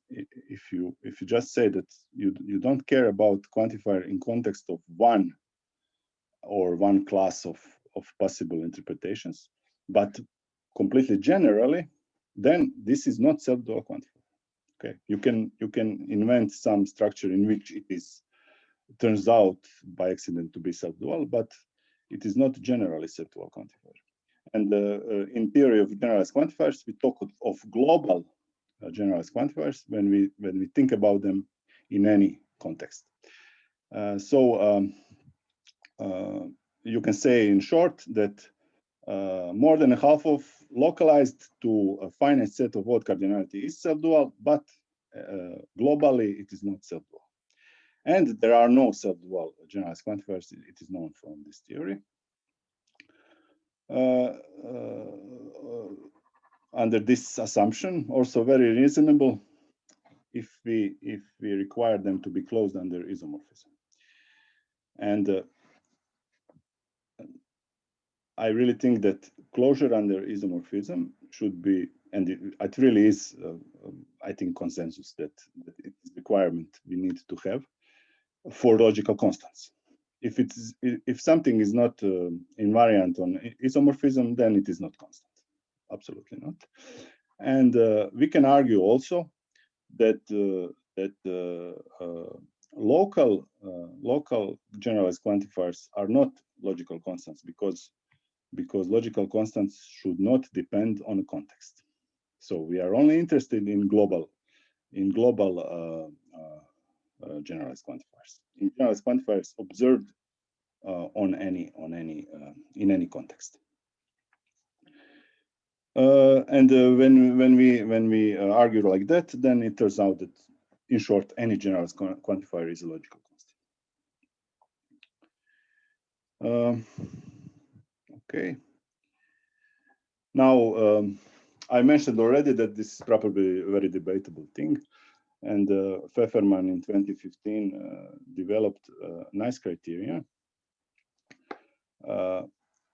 if you just say that you don't care about quantifier in context of one class of possible interpretations, but completely generally, then this is not self-dual quantifier. Okay, you can invent some structure in which it turns out by accident to be self-dual, but it is not generally self-dual quantifier. And in theory of generalized quantifiers, we talk of global generalized quantifiers when we think about them in any context. You can say in short that more than half of localized to a finite set of odd cardinality is self-dual, but globally it is not self-dual. And there are no self-dual generalized quantifiers. It is known from this theory. Under this assumption, also very reasonable if we require them to be closed under isomorphism. And I really think that closure under isomorphism should be, and it really is, I think, consensus that it is a requirement we need to have for logical constants. If something is not invariant on isomorphism, then it is not constant. Absolutely not. And we can argue also that local generalized quantifiers are not logical constants because logical constants should not depend on a context. So we are only interested in global generalized quantifiers. In generalized quantifiers observed in any context. And when we argue like that, then it turns out that, in short, any generalized quantifier is a logical constant. Okay. Now, I mentioned already that this is probably a very debatable thing, and Pfefferman in 2015 developed nice criteria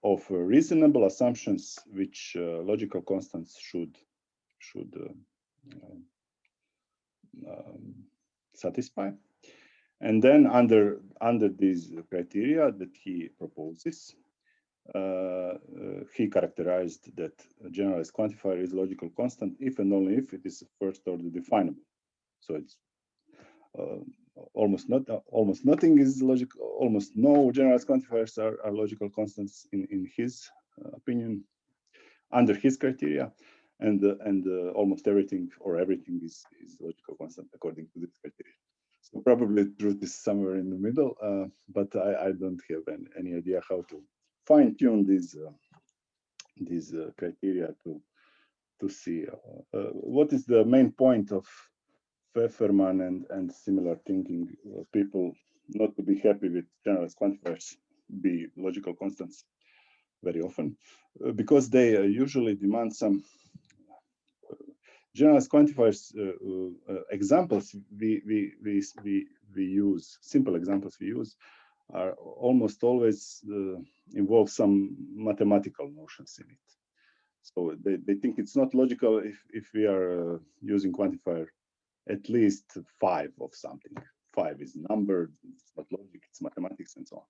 of reasonable assumptions which logical constants should satisfy. And then under these criteria that he proposes, he characterized that a generalized quantifier is a logical constant if and only if it is first order definable. So it's almost nothing is logical. Almost no generalized quantifiers are logical constants in his opinion, under his criteria, and almost everything or everything is logical constant according to this criteria. So probably truth is somewhere in the middle, but I don't have any idea how to fine-tune these criteria to to see what is the main point of Pfefferman and similar thinking people not to be happy with generalized quantifiers be logical constants very often, because they usually demand some generalized quantifiers examples we use, simple examples we use, are almost always involve some mathematical notions in it. So they think it's not logical if we are using quantifier at least 5 of something. 5 is number, it's not logic, it's mathematics and so on.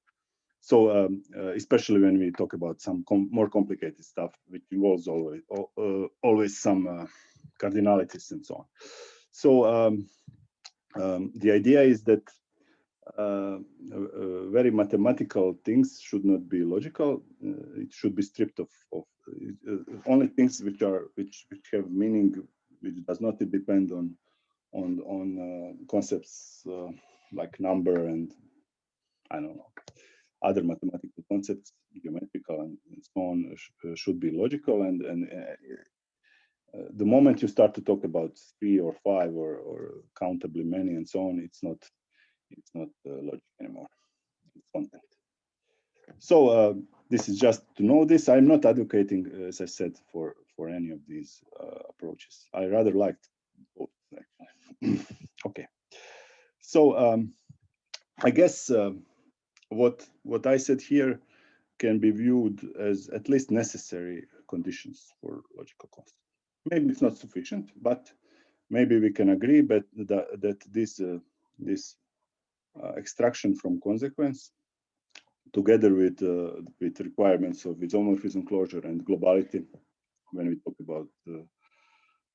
So especially when we talk about some more complicated stuff, which involves always some cardinalities and so on. So the idea is that very mathematical things should not be logical. It should be stripped of only things which have meaning, which does not depend on concepts like number and I don't know, other mathematical concepts, geometrical and so on, should be logical. And the moment you start to talk about 3 or 5 or countably many and so on, it's not logic anymore. It's content. So this is just to know this. I'm not advocating, as I said, for any of these approaches. I rather liked both, actually. Okay. So I guess what I said here can be viewed as at least necessary conditions for logical constant. Maybe it's not sufficient, but maybe we can agree that this extraction from consequence, together with requirements of isomorphism closure and globality, when we talk about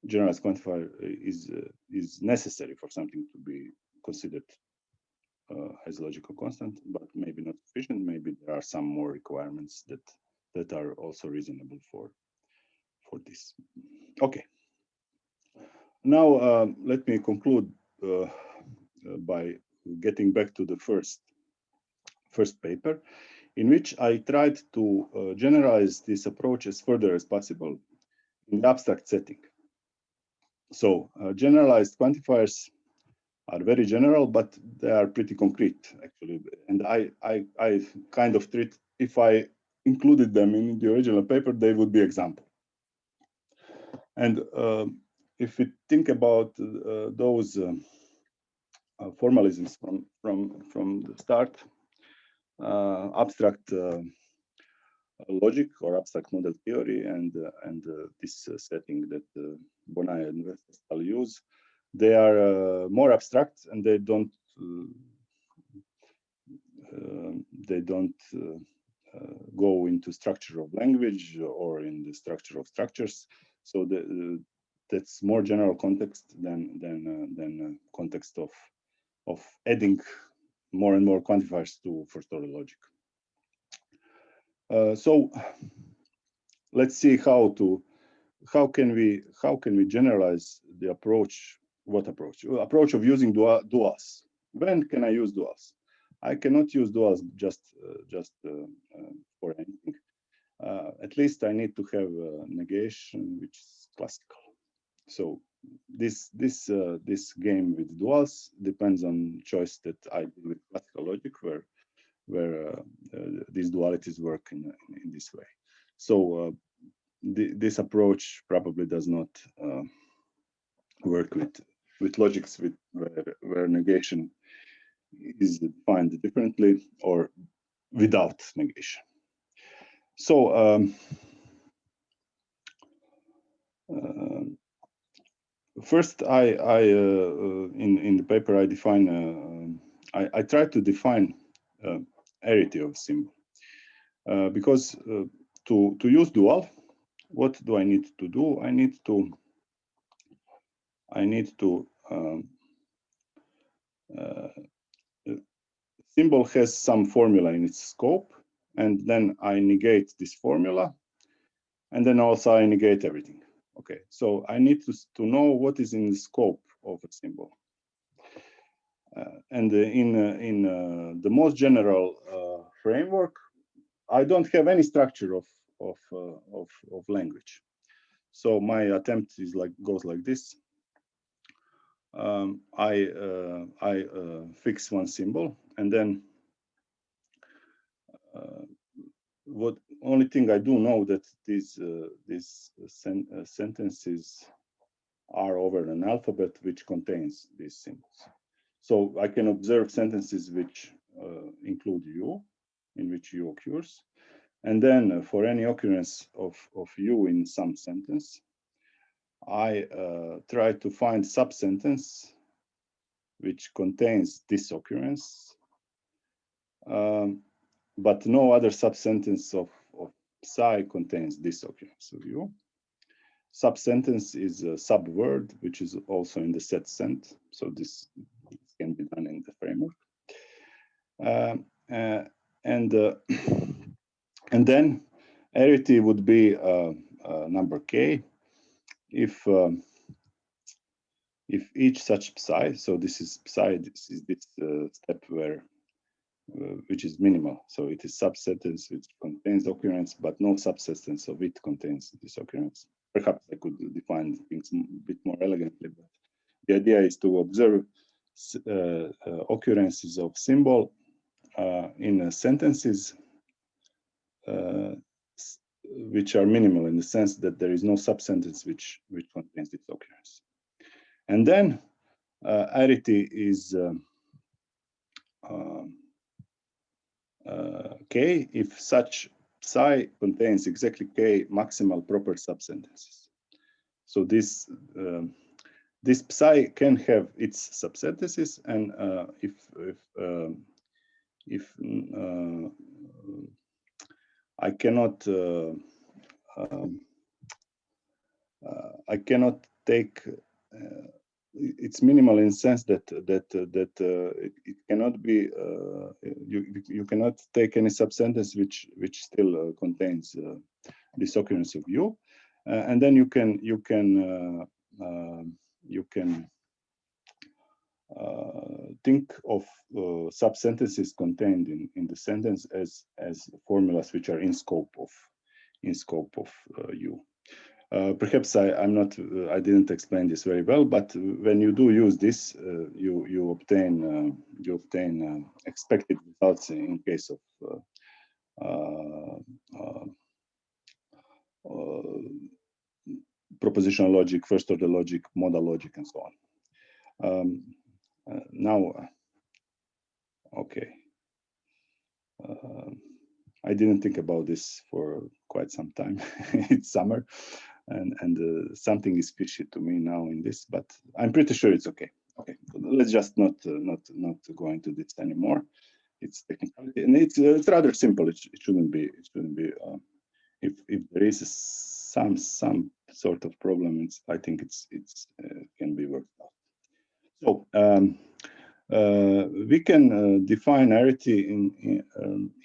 generalized quantifier, is necessary for something to be considered as a logical constant, but maybe not sufficient. Maybe there are some more requirements that are also reasonable for this. Okay. Now let me conclude by getting back to the first paper, in which I tried to generalize this approach as further as possible in the abstract setting. So generalized quantifiers are very general, but they are pretty concrete, actually. And I kind of treat, if I included them in the original paper, they would be example. And if we think about those formalisms from the start, abstract logic or abstract model theory and this setting that Bonai and Westphal use, they are more abstract, and they don't go into structure of language or in the structure of structures. So that's more general context than context of adding more and more quantifiers to first order logic. So let's see how can we generalize the approach. What approach? Approach of using duals. When can I use duals? I cannot use duals just for anything. At least I need to have a negation which is classical. So this game with duals depends on choice that I do with classical logic, where these dualities work in this way. So this approach probably does not work with logics where negation is defined differently or without negation. So first, in the paper I define I try to define arity of symbol because to use dual, what do I need to do? I need to symbol has some formula in its scope, and then I negate this formula, and then also I negate everything. Okay, so I need to know what is in the scope of a symbol. And in the most general framework, I don't have any structure of language. So my attempt is goes like this. I fix one symbol, and then what only thing I do know that these sentences are over an alphabet which contains these symbols. So I can observe sentences which include U, in which U occurs. And then for any occurrence of U in some sentence, I try to find subsentence which contains this occurrence, but no other subsentence of psi contains this occurrence of U. Subsentence is a subword, which is also in the set sent. So this can be done in the framework. And then arity would be number k if each such psi, so this is psi, this is this step where which is minimal. So it is subsentence which contains occurrence, but no subsentence of it contains this occurrence. Perhaps I could define things a bit more elegantly, but the idea is to observe occurrences of symbol in sentences which are minimal in the sense that there is no subsentence which contains this occurrence. And then arity is k if such psi contains exactly k maximal proper subsentences. So this this psi can have its subsentences, and if I cannot take it's minimal in the sense that it cannot be you cannot take any subsentence which still contains this occurrence of U, and then you can think of subsentences contained in the sentence as formulas which are in scope of U. Perhaps I didn't explain this very well, but when you do use this, you obtain expected results in case of propositional logic, first order logic, modal logic, and so on. Now, okay. I didn't think about this for quite some time. It's summer, and something is fishy to me now in this, but I'm pretty sure it's okay. Okay, let's just not go into this anymore. It's technicality, and it's rather simple. It shouldn't be. If there is some sort of problem, I think it's can be worked out. So we can define arity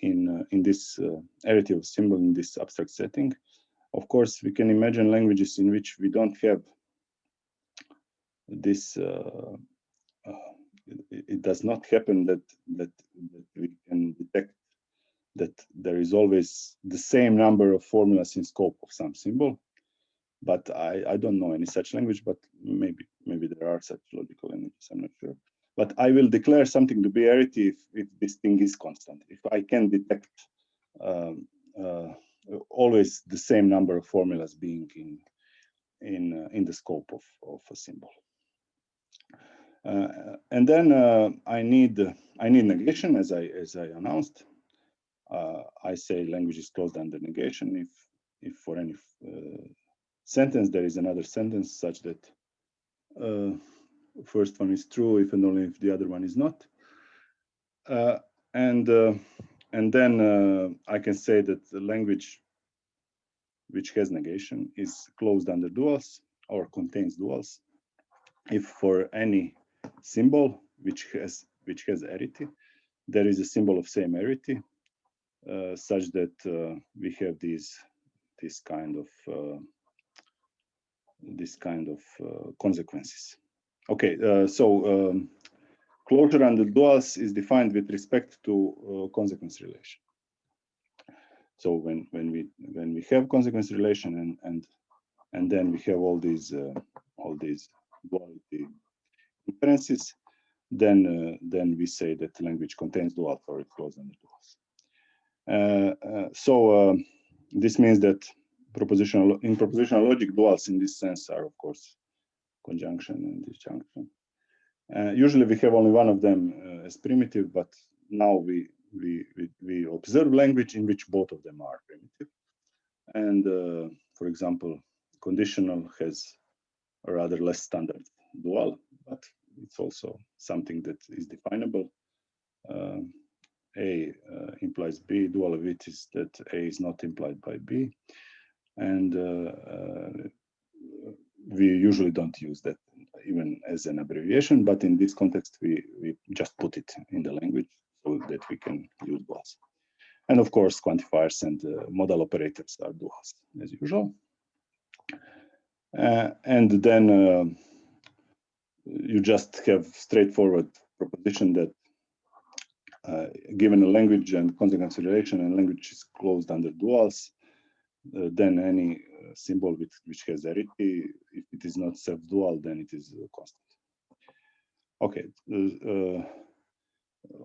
in this arity of symbol in this abstract setting. Of course, we can imagine languages in which we don't have this. It does not happen that we can detect that there is always the same number of formulas in scope of some symbol. But I don't know any such language, but maybe there are such logical languages, I'm not sure. But I will declare something to be arity if this thing is constant. If I can detect always the same number of formulas being in the scope of a symbol. And then I need negation, as I announced. I say language is closed under negation if for any sentence there is another sentence such that first one is true if and only if the other one is not. And then I can say that the language which has negation is closed under duals or contains duals if for any symbol which has arity there is a symbol of same arity such that we have this kind of consequences. Okay, so closure under duals is defined with respect to consequence relation. So when we have consequence relation and and then we have all these duality inferences, then we say that the language contains duals or it flows under duals. This means that in propositional logic, duals in this sense are, of course, conjunction and disjunction. Usually we have only one of them as primitive, but now we observe language in which both of them are primitive. And for example, conditional has a rather less standard dual, but it's also something that is definable. A implies B. Dual of it is that A is not implied by B. And we usually don't use that even as an abbreviation, but in this context, we just put it in the language so that we can use duals. And of course, quantifiers and modal operators are duals as usual. And then you just have straightforward proposition that given a language and consequence relation and language is closed under duals, then any symbol which has arity, if it is not self-dual, then it is constant. Okay,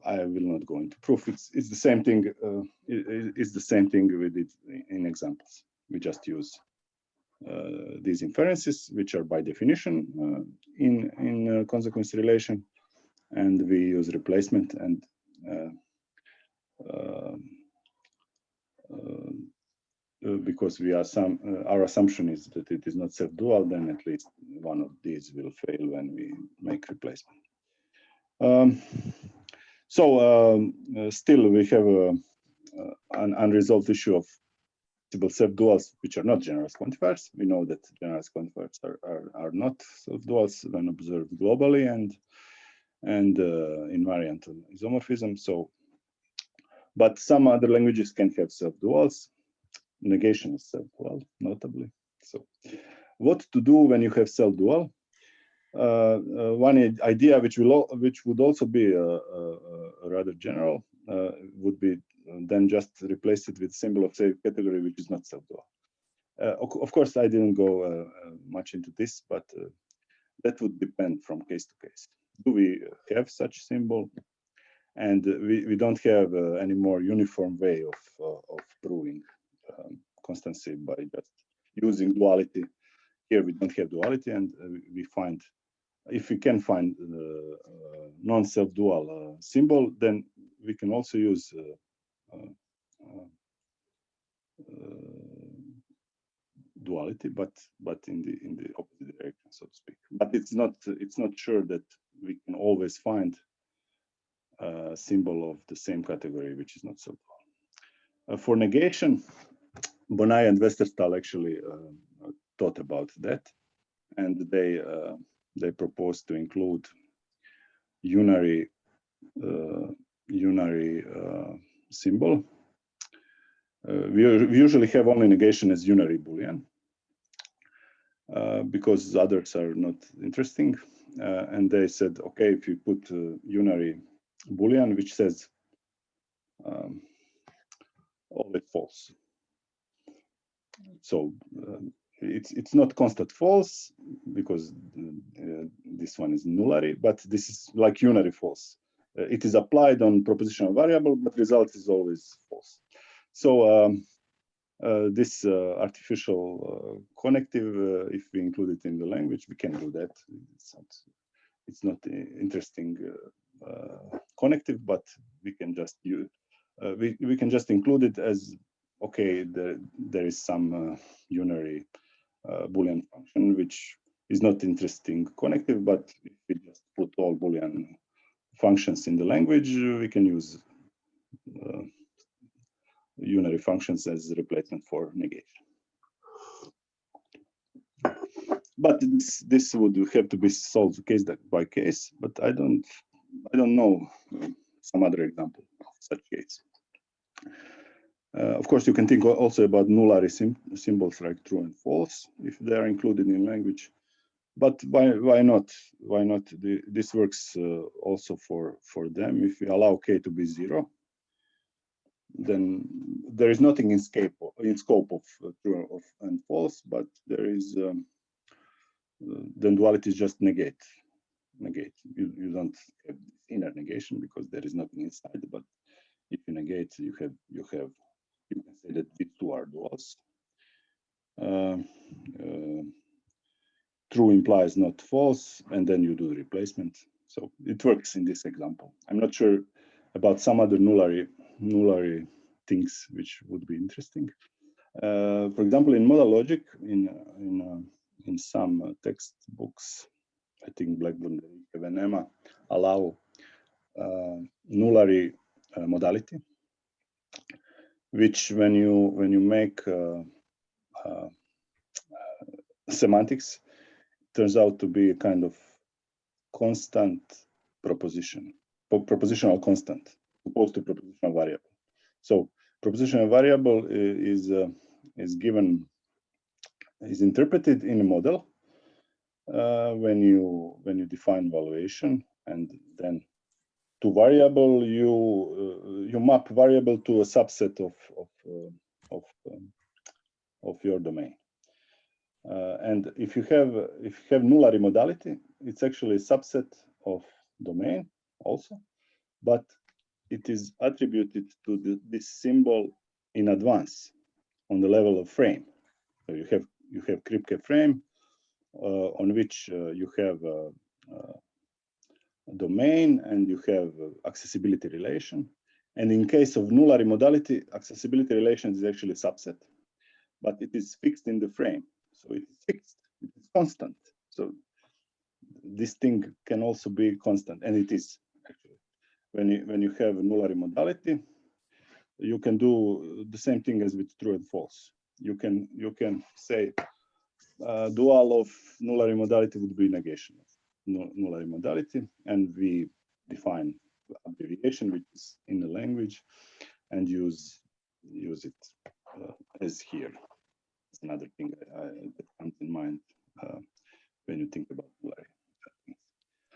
I will not go into proof. It's the same thing. It's the same thing we did in examples. We just use these inferences, which are by definition in consequence relation, and we use replacement and because our assumption is that it is not self-dual, then at least one of these will fail when we make replacement. Still we have an unresolved issue of possible self-duals which are not generalized quantifiers. We know that generalized quantifiers are not self-duals when observed globally and invariant isomorphism. But some other languages can have self-duals. Negation is self-dual, notably. So, what to do when you have self-dual? One idea which would also be rather general would be then just replace it with symbol of safe category which is not self-dual. Of course, I didn't go much into this, but that would depend from case to case. Do we have such symbol? And we don't have any more uniform way of proving constancy by just using duality. Here we don't have duality, and we find, if we can find non-self-dual symbol, then we can also use duality, but in the opposite direction, so to speak. But it's not sure that we can always find a symbol of the same category which is not self-dual. For negation, Bonai and Westerstahl actually thought about that, and they proposed to include unary symbol. We usually have only negation as unary Boolean because others are not interesting. And they said, okay, if you put unary Boolean which says always false. So it's not constant false because this one is nullary, but this is like unary false. It is applied on propositional variable, but result is always false. So this artificial connective, if we include it in the language, we can do that. It's not interesting connective, but we can just use we can just include it as okay. There is some unary Boolean function which is not interesting connective, but if we just put all Boolean functions in the language, we can use unary functions as replacement for negation. But this would have to be solved case by case. But I don't know some other example of such case. Of course, you can think also about nullary symbols like true and false if they are included in language. But why not? Why not? This works also for them if we allow k to be 0. there is nothing in scope of true and false, but there is then duality is just negate. You don't have inner negation because there is nothing inside. But if you negate, you can say that these two are duals. True implies not false, and then you do the replacement. So it works in this example. I'm not sure about some other nullary things which would be interesting. For example, in modal logic, in some textbooks, I think Blackburn and Emma allow nullary modality, which when you make semantics, turns out to be a kind of constant propositional constant, opposed to propositional variable. So propositional variable is interpreted in a model when you define valuation, and then to variable you map variable to a subset of your domain. And if you have nullary modality, it's actually a subset of domain also, but it is attributed to this symbol in advance on the level of frame. So you have Kripke frame on which you have a domain and you have accessibility relation. And in case of nullary modality, accessibility relation is actually a subset, but it is fixed in the frame. So it is fixed, it is constant. So this thing can also be constant, and it is actually. When you have a nullary modality, you can do the same thing as with true and false. You can say dual of nullary modality would be negation of nullary modality, and we define abbreviation which is in the language and use it as here. It's another thing that comes in mind when you think about nullary.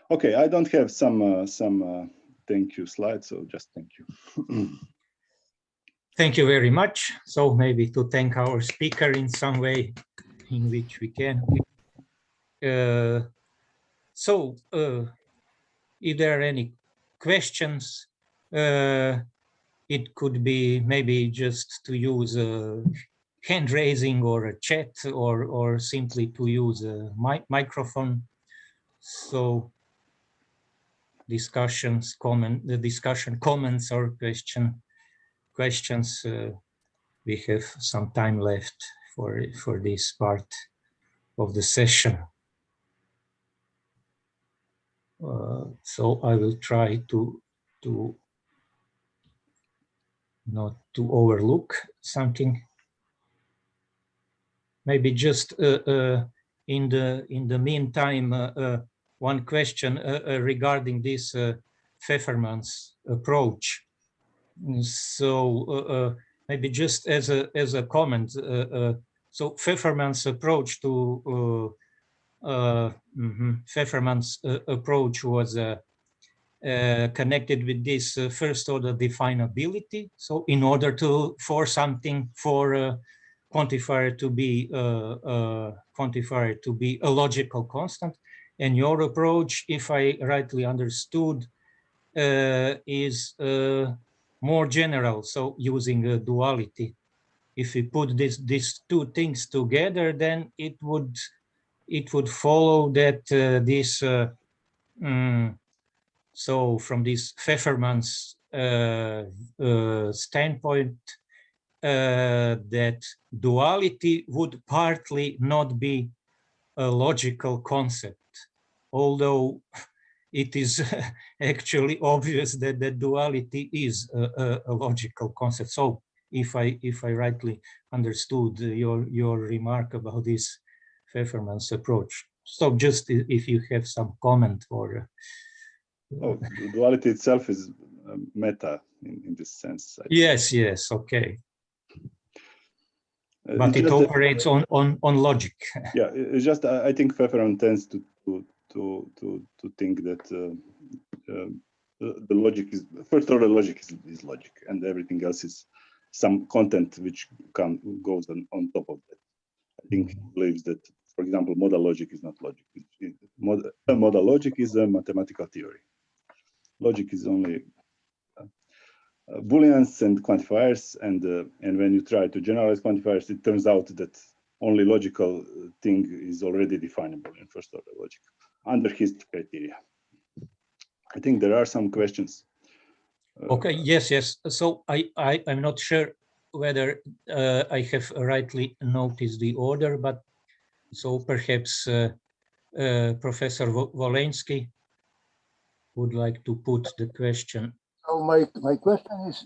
Okay, I don't have some thank you slides, so just thank you. Thank you very much. So maybe to thank our speaker in some way in which we can. If there are any questions, it could be maybe just to use hand raising or a chat, or simply to use a microphone. So discussions, comments or questions. We have some time left for this part of the session. So I will try to not to overlook something. Maybe just in the meantime, one question regarding this Pfefferman's approach. So maybe just as a comment. So Pfefferman's approach to Pfefferman's approach was connected with this first order definability. So in order for a quantifier to be a logical constant, and your approach, if I rightly understood, is more general. So using a duality. If we put these two things together, then it would follow that so from this Pfefferman's standpoint, that duality would partly not be a logical concept, although it is actually obvious that the duality is a logical concept. So if I rightly understood your remark about this Pfefferman's approach. So just if you have some comment or duality itself is meta in this sense. Yes, okay. But it operates on logic. Yeah, it's just I think Pfefferman tends to think that the logic is first order logic is logic, and everything else is some content which goes on top of that. I think he believes that, for example, modal logic is not logic. Modal logic is a mathematical theory. Logic is only Booleans and quantifiers, and when you try to generalize quantifiers, it turns out that only logical thing is already definable in first order logic under his criteria. I think there are some questions. Okay, yes. So I'm not sure whether I have rightly noticed the order, but so perhaps Professor Wolensky would like to put the question. So my question is,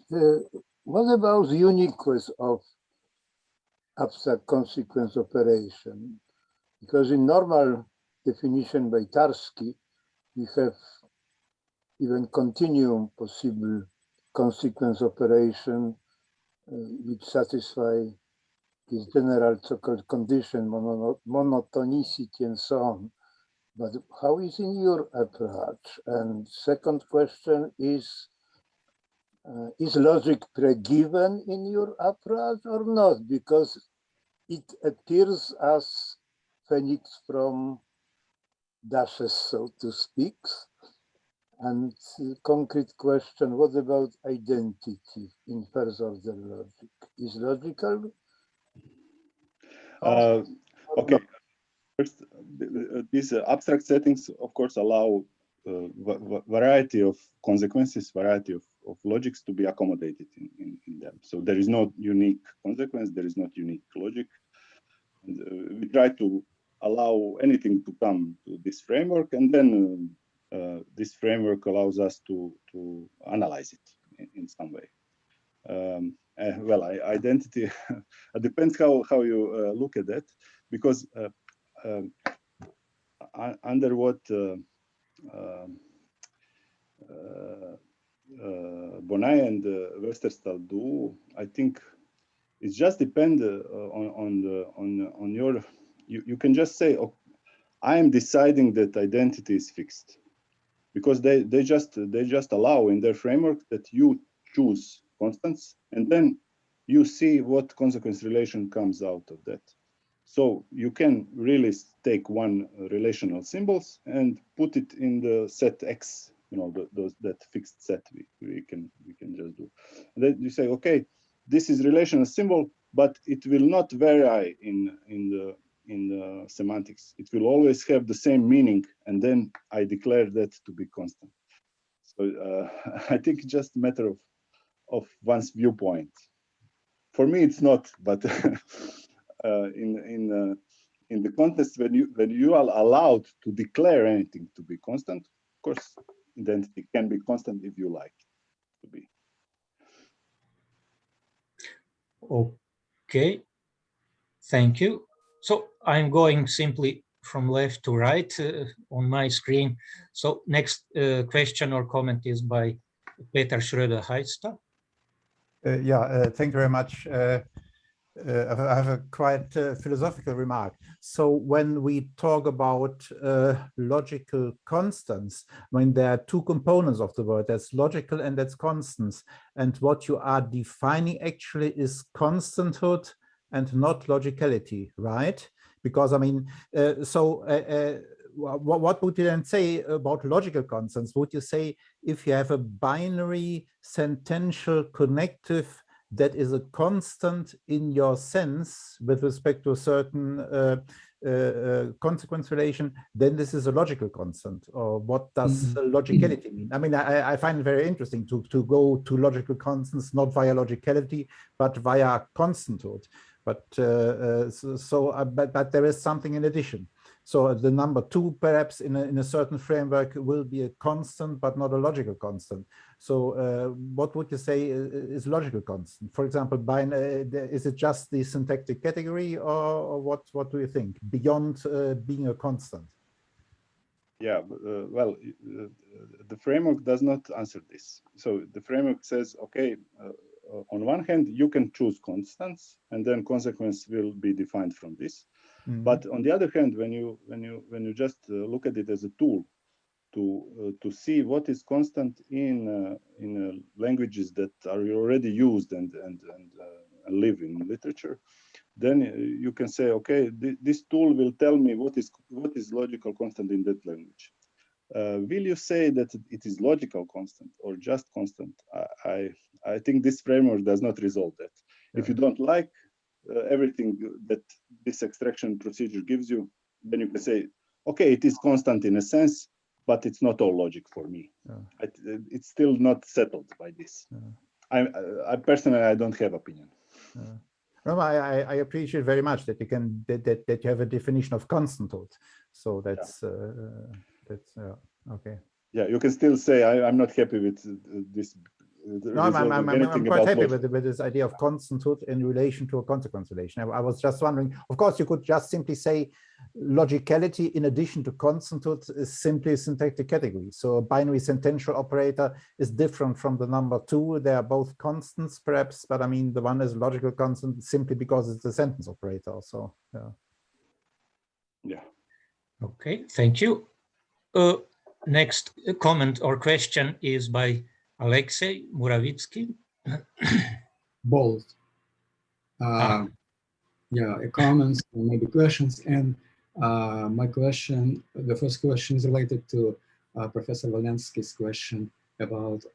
what about the uniqueness of abstract consequence operation? Because in normal definition by Tarski, we have even continuum possible consequence operation which satisfy this general so-called condition, monotonicity and so on. But how is in your approach? And second question is logic pre-given in your approach or not? Because it appears as phoenix from dashes, so to speak. And concrete question, what about identity in first order logic? Is logical? Okay. First, these abstract settings, of course, allow variety of consequences, variety of logics to be accommodated in them. So there is no unique consequence, there is not unique logic. And, we try to allow anything to come to this framework, and then this framework allows us to analyze it in some way. Well, identity, it depends how you look at that, because under what Bonai and Westerstahl do, I think it just depends on your. You can just say, oh, I am deciding that identity is fixed, because they just allow in their framework that you choose constants, and then you see what consequence relation comes out of that. So you can really take one relational symbols and put it in the set X, you know, that fixed set we can just do. And then you say, okay, this is relational symbol, but it will not vary in the semantics. It will always have the same meaning, and then I declare that to be constant. So I think it's just a matter of one's viewpoint. For me, it's not, but in the context when you are allowed to declare anything to be constant, of course, identity can be constant if you like it to be. Okay, thank you. So I'm going simply from left to right on my screen. So next question or comment is by Peter Schröder-Heitster. Thank you very much. I have a quite philosophical remark. So when we talk about logical constants, when there are two components of the word, there's logical and that's constants. And what you are defining actually is constanthood and not logicality, right? Because I mean, what would you then say about logical constants? Would you say if you have a binary sentential connective that is a constant in your sense with respect to a certain consequence relation, then this is a logical constant? Or what does logicality mean? I mean, I find it very interesting to go to logical constants, not via logicality, but via constanthood. But but there is something in addition. So the number 2, perhaps in a certain framework, will be a constant, but not a logical constant. So what would you say is logical constant? For example, is it just the syntactic category, or what do you think beyond being a constant? Yeah, well, the framework does not answer this. So the framework says, okay, on one hand, you can choose constants, and then consequence will be defined from this. But on the other hand, when you just look at it as a tool to see what is constant in languages that are already used and live in literature. Then you can say, okay, this tool will tell me what is logical constant in that language. Will you say that it is logical constant or just constant? I think this framework does not resolve that. Yeah. If you don't like everything that this extraction procedure gives you, then you can say, okay, it is constant in a sense, but it's not all logic for me. Yeah. It's still not settled by this. Yeah. I personally, I don't have opinion. Yeah. No, I appreciate very much that you can that you have a definition of constanthood. So that's okay. Yeah, you can still say I'm not happy with this. No, I'm quite happy with this idea of constanthood in relation to a consequence relation. I was just wondering, of course, you could just simply say logicality in addition to constanthood is simply a syntactic category. So a binary sentential operator is different from the number 2. They are both constants, perhaps, but I mean, the one is logical constant simply because it's a sentence operator. So, yeah. Yeah. Okay, thank you. Next comment or question is by Alexei Muravitsky. Both. Yeah, comments, maybe questions. And my question, the first question is related to Professor Valensky's question about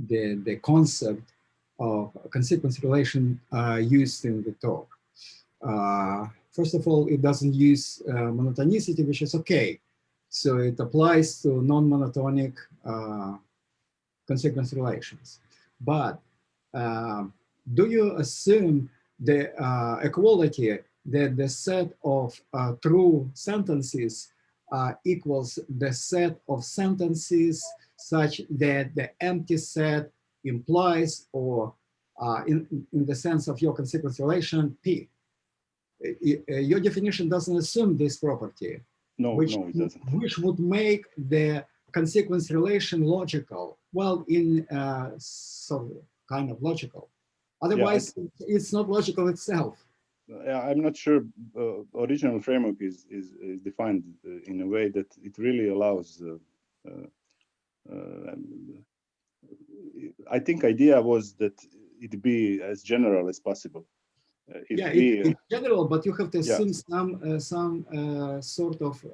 the concept of consequence relation used in the talk. First of all, it doesn't use monotonicity, which is okay. So it applies to non-monotonic consequence relations. But do you assume the equality that the set of true sentences equals the set of sentences such that the empty set implies, or in the sense of your consequence relation, P? Your definition doesn't assume this property. No, it doesn't. Which would make the consequence relation logical. Well, in so kind of logical. Otherwise, yeah, it's not logical itself. I'm not sure. Original framework is defined in a way that it really allows. I think idea was that it be as general as possible. Yeah, it's general, but you have to assume some sort of.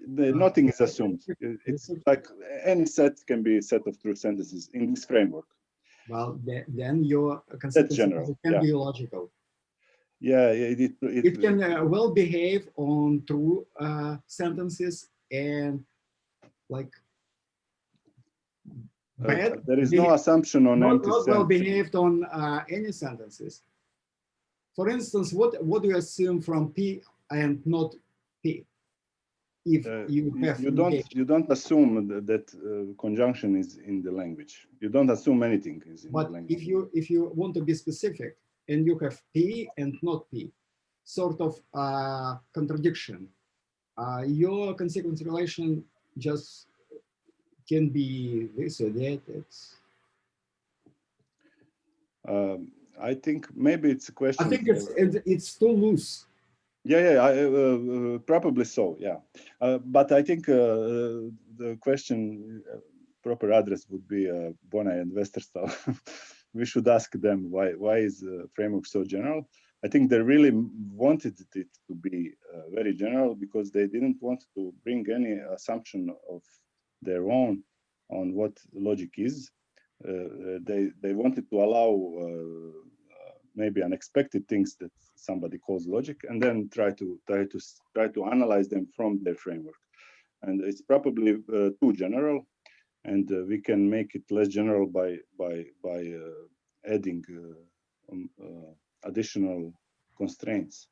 Nothing is assumed. It's like any set can be a set of true sentences in this framework. Well, then your consequence can be logical. Yeah, it can well behave on true sentences and like. There is no assumption on empty not well behaved on any sentences. For instance, what do you assume from P and not P? If you don't assume that conjunction is in the language. You don't assume anything is in the language. If you want to be specific and you have P and not P, sort of contradiction, your consequence relation just can be this or that. I think maybe it's a question. I think it's too loose. Yeah, probably so. Yeah, but I think the question proper address would be Bonai and Westerstahl. We should ask them why is the framework so general. I think they really wanted it to be very general because they didn't want to bring any assumption of their own on what logic is. They wanted to allow maybe unexpected things that somebody calls logic, and then try to analyze them from their framework. And it's probably too general, and we can make it less general by adding additional constraints.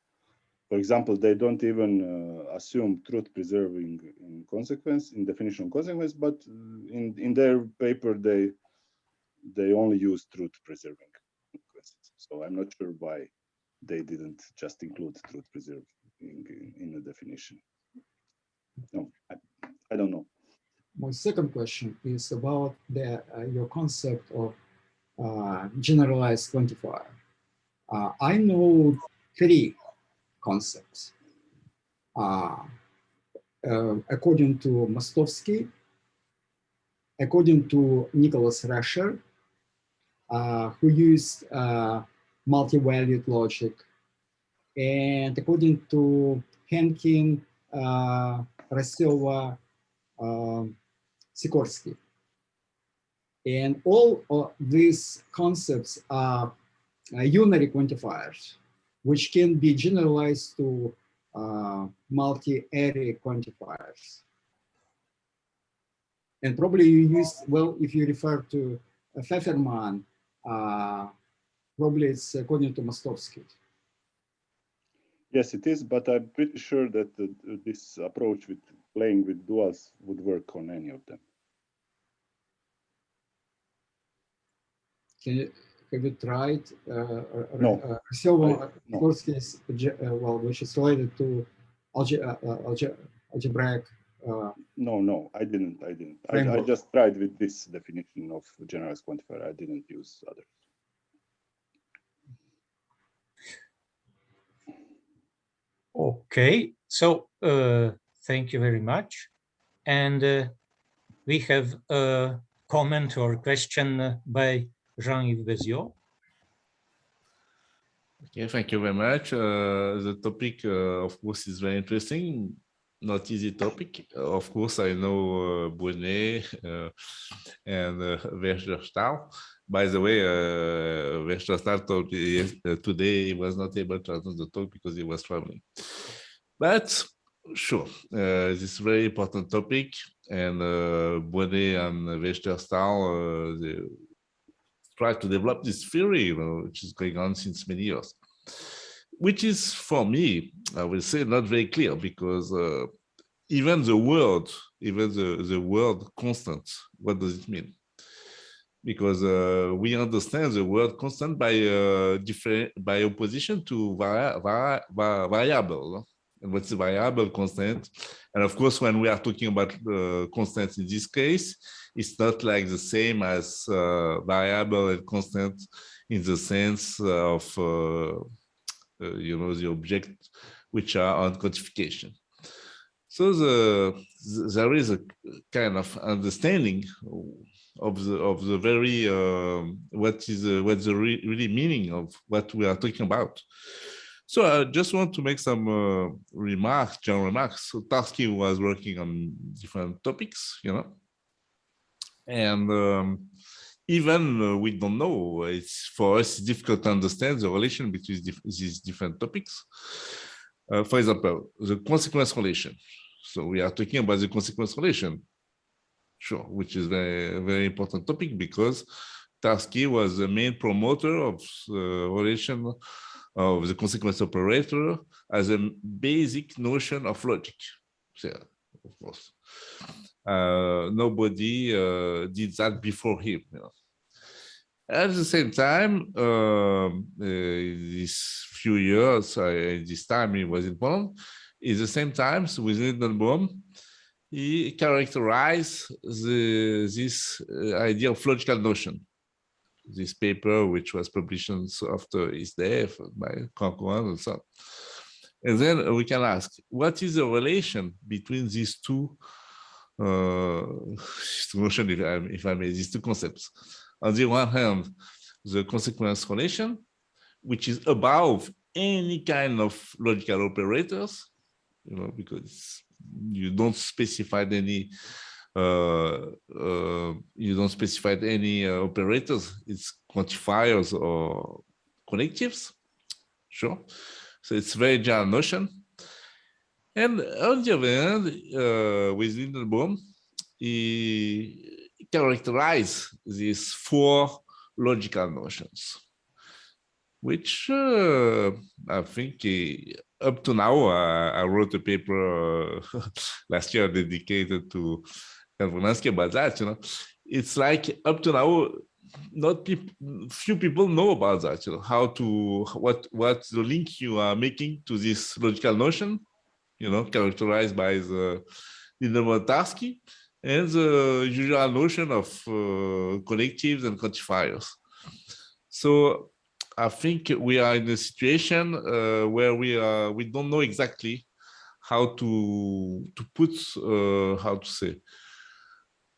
For example, they don't even assume truth preserving in consequence, in definition of consequence, but in their paper they only use truth preserving. So I'm not sure why they didn't just include truth preserving in a definition. No, I don't know. My second question is about your concept of generalized quantifier. I know 3 concepts. according to Mostovsky, according to Nicholas Rasher, who used multi-valued logic, and according to Henkin, Rasova, Sikorsky. And all of these concepts are unary quantifiers, which can be generalized to multi-array quantifiers. And probably you used, well, if you refer to Pfefferman, probably it's according to Mostovsky. Yes, it is, but I'm pretty sure that this approach with playing with duals would work on any of them. Have you tried? No. Sikorsky's, well, which is related to algebraic. No, I didn't. I just tried with this definition of generalized quantifier. I didn't use others. Okay, so thank you very much. And we have a comment or question by Jean-Yves Beziot. Okay, thank you very much. The topic, of course, is very interesting. Not easy topic. Of course, I know Bonnet and Westerstahl. By the way, Westerstahl told me today he was not able to attend the talk because he was traveling. But sure, this is a very important topic, and Bonnet and Westerstahl they try to develop this theory, which is going on since many years. Which is, for me, I will say, not very clear, because even the word constant, what does it mean? Because we understand the word constant by opposition to variable. And what's the variable? Constant. And of course, when we are talking about constants in this case, it's not like the same as variable and constant in the sense of the object which are on quantification. So there is a kind of understanding of the very what's the really meaning of what we are talking about. So I just want to make some general remarks. So Tarski was working on different topics, and even we don't know. For us, it's difficult to understand the relation between these different topics. For example, the consequence relation. So we are talking about the consequence relation, sure, which is a very, very important topic because Tarski was the main promoter of the relation of the consequence operator as a basic notion of logic. So, of course, nobody did that before him. At the same time, these few years, this time he was in Poland. At the same time, with Lindenbaum, he characterized this idea of logical notion. This paper, which was published after his death by Croatian and so on. And then we can ask, what is the relation between these two notions, if I may, these two concepts? On the one hand, the consequence relation, which is above any kind of logical operators, because you don't specify any operators. It's quantifiers or connectives, sure. So it's very general notion. And on the other hand, with Lindenbaum, he characterized these four logical notions, which I think up to now, I wrote a paper last year dedicated to Kalvanansky about that. It's like up to now, few people know about that. What the link you are making to this logical notion, characterized by the Lindenbaum-Tarski, and the usual notion of collectives and quantifiers. So I think we are in a situation where we don't know exactly how to put how to say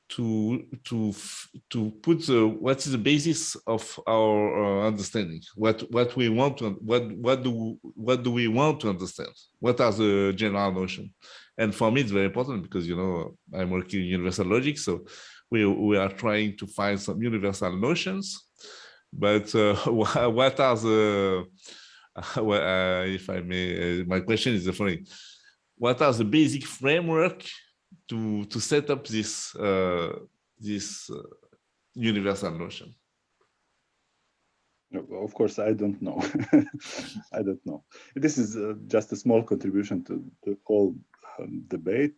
to put what is the basis of our understanding, what we want to what do we want to understand, what are the general notions. And for me it's very important because, you know, I'm working in universal logic, so we are trying to find some universal notions, but what are the if I may, my question is the following: what are the basic framework to set up this universal notion? Of course, I don't know. I don't know. This is just a small contribution to the whole debate.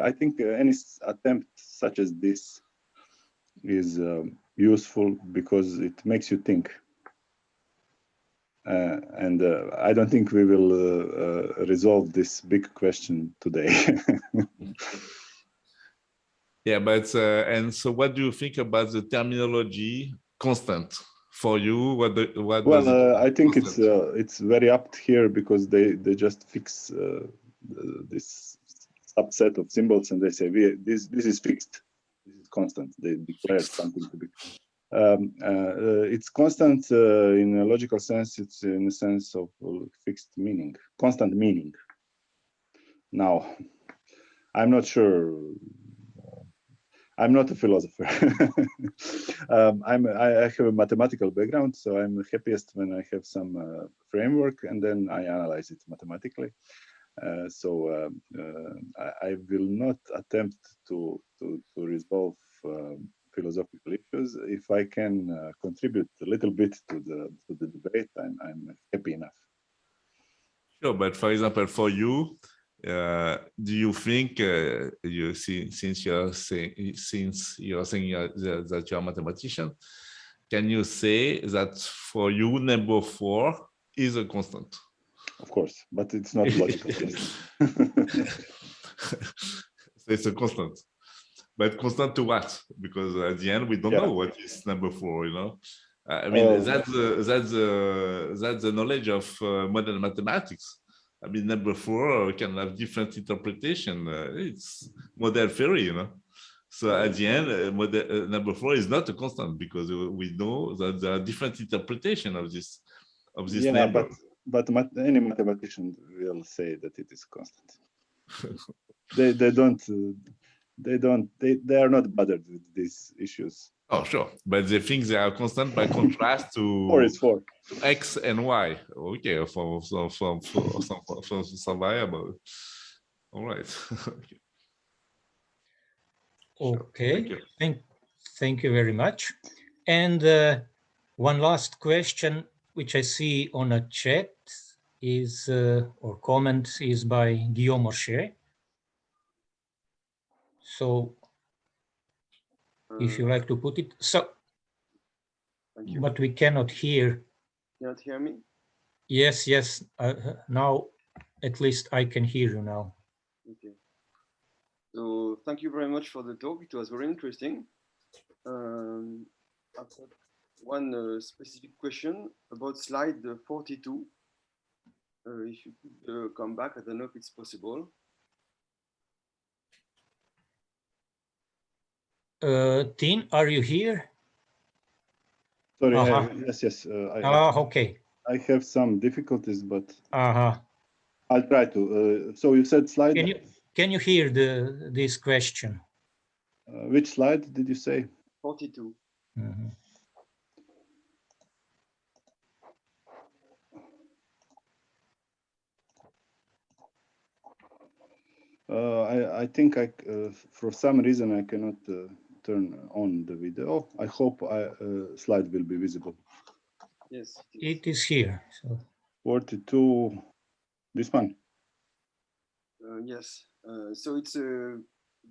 I think any attempt such as this is useful because it makes you think. And I don't think we will resolve this big question today. Yeah, but and so what do you think about the terminology constant for you? Well, I think it's very apt here because they just fix this subset of symbols and they say this is fixed, this is constant. They declare something to be. It's constant in a logical sense. It's in a sense of fixed meaning, constant meaning. Now, I'm not sure. I'm not a philosopher. I have a mathematical background, so I'm happiest when I have some framework and then I analyze it mathematically. So I will not attempt to resolve philosophical issues. If I can contribute a little bit to the debate, I'm happy enough. Sure, but for example, for you, do you think since you're saying that you're a mathematician, can you say that for you number 4 is a constant? Of course, but it's not logical. So it's a constant. But constant to what? Because at the end we don't know what is number 4. You know, I mean that's the knowledge of modern mathematics. I mean, number 4 can have different interpretation. It's model theory, you know. So at the end, number 4 is not a constant because we know that there are different interpretations of this number. But any mathematician will say that it is constant. They are not bothered with these issues. Oh, sure, but they think they are constant by contrast to 4 is 4. X and Y. Okay, for some variable. All right. Okay. Thank you very much. And one last question, which I see on a chat, is or comment is by Guillaume Morchet. So, if you like to put it, so. Thank you. But we cannot hear. Cannot hear me? Yes. Now, at least I can hear you now. Okay. So thank you very much for the talk. It was very interesting. I've got one specific question about slide 42. If you could come back, I don't know if it's possible. Tin, are you here? Sorry, yes. Okay. I have some difficulties, but I'll try to. So you said slide. Can you hear this question? Which slide did you say? 42. Mm-hmm. I think for some reason I cannot turn on the video. I hope slide will be visible. Yes, it is here. So 42. This one. Yes. So it's a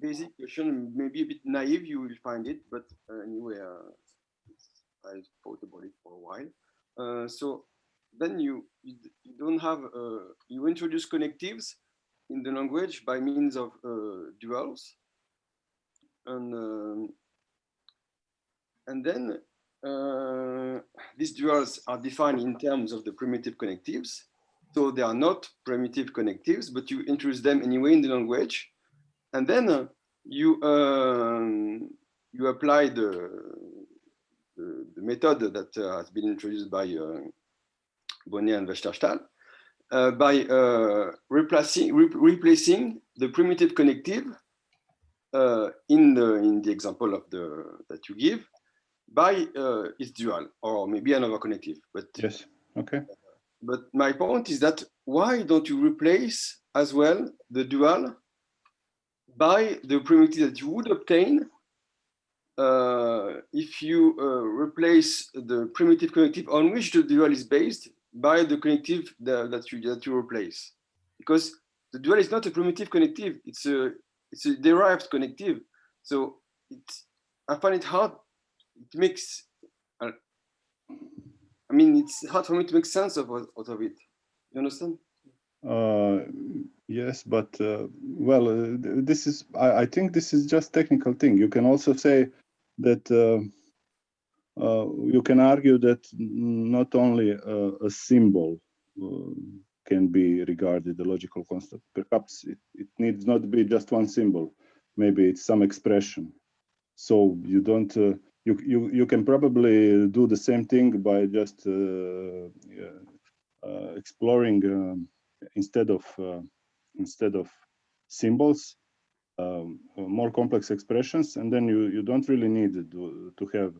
basic question, maybe a bit naive. You will find it, but anyway, I thought about it for a while. So then you don't have you introduce connectives in the language by means of duals, and then these duals are defined in terms of the primitive connectives, So they are not primitive connectives, but you introduce them anyway in the language. And then you apply the method that has been introduced by Bonnet and Westerstahl by replacing the primitive connective in the example of that you give by its dual, or maybe another connective. But yes, okay. But my point is that why don't you replace as well the dual by the primitive that you would obtain if you replace the primitive connective on which the dual is based by the connective that you replace? Because the dual is not a primitive connective; it's a derived connective. So I find it hard. It makes. I mean, it's hard for me to make sense out of it. You understand? Yes, but well, this is. I think this is just technical thing. You can also say that you can argue that not only a symbol can be regarded a logical constant. Perhaps it needs not be just one symbol. Maybe it's some expression. So you don't. You can probably do the same thing by just exploring instead of symbols, more complex expressions, and then you don't really need to have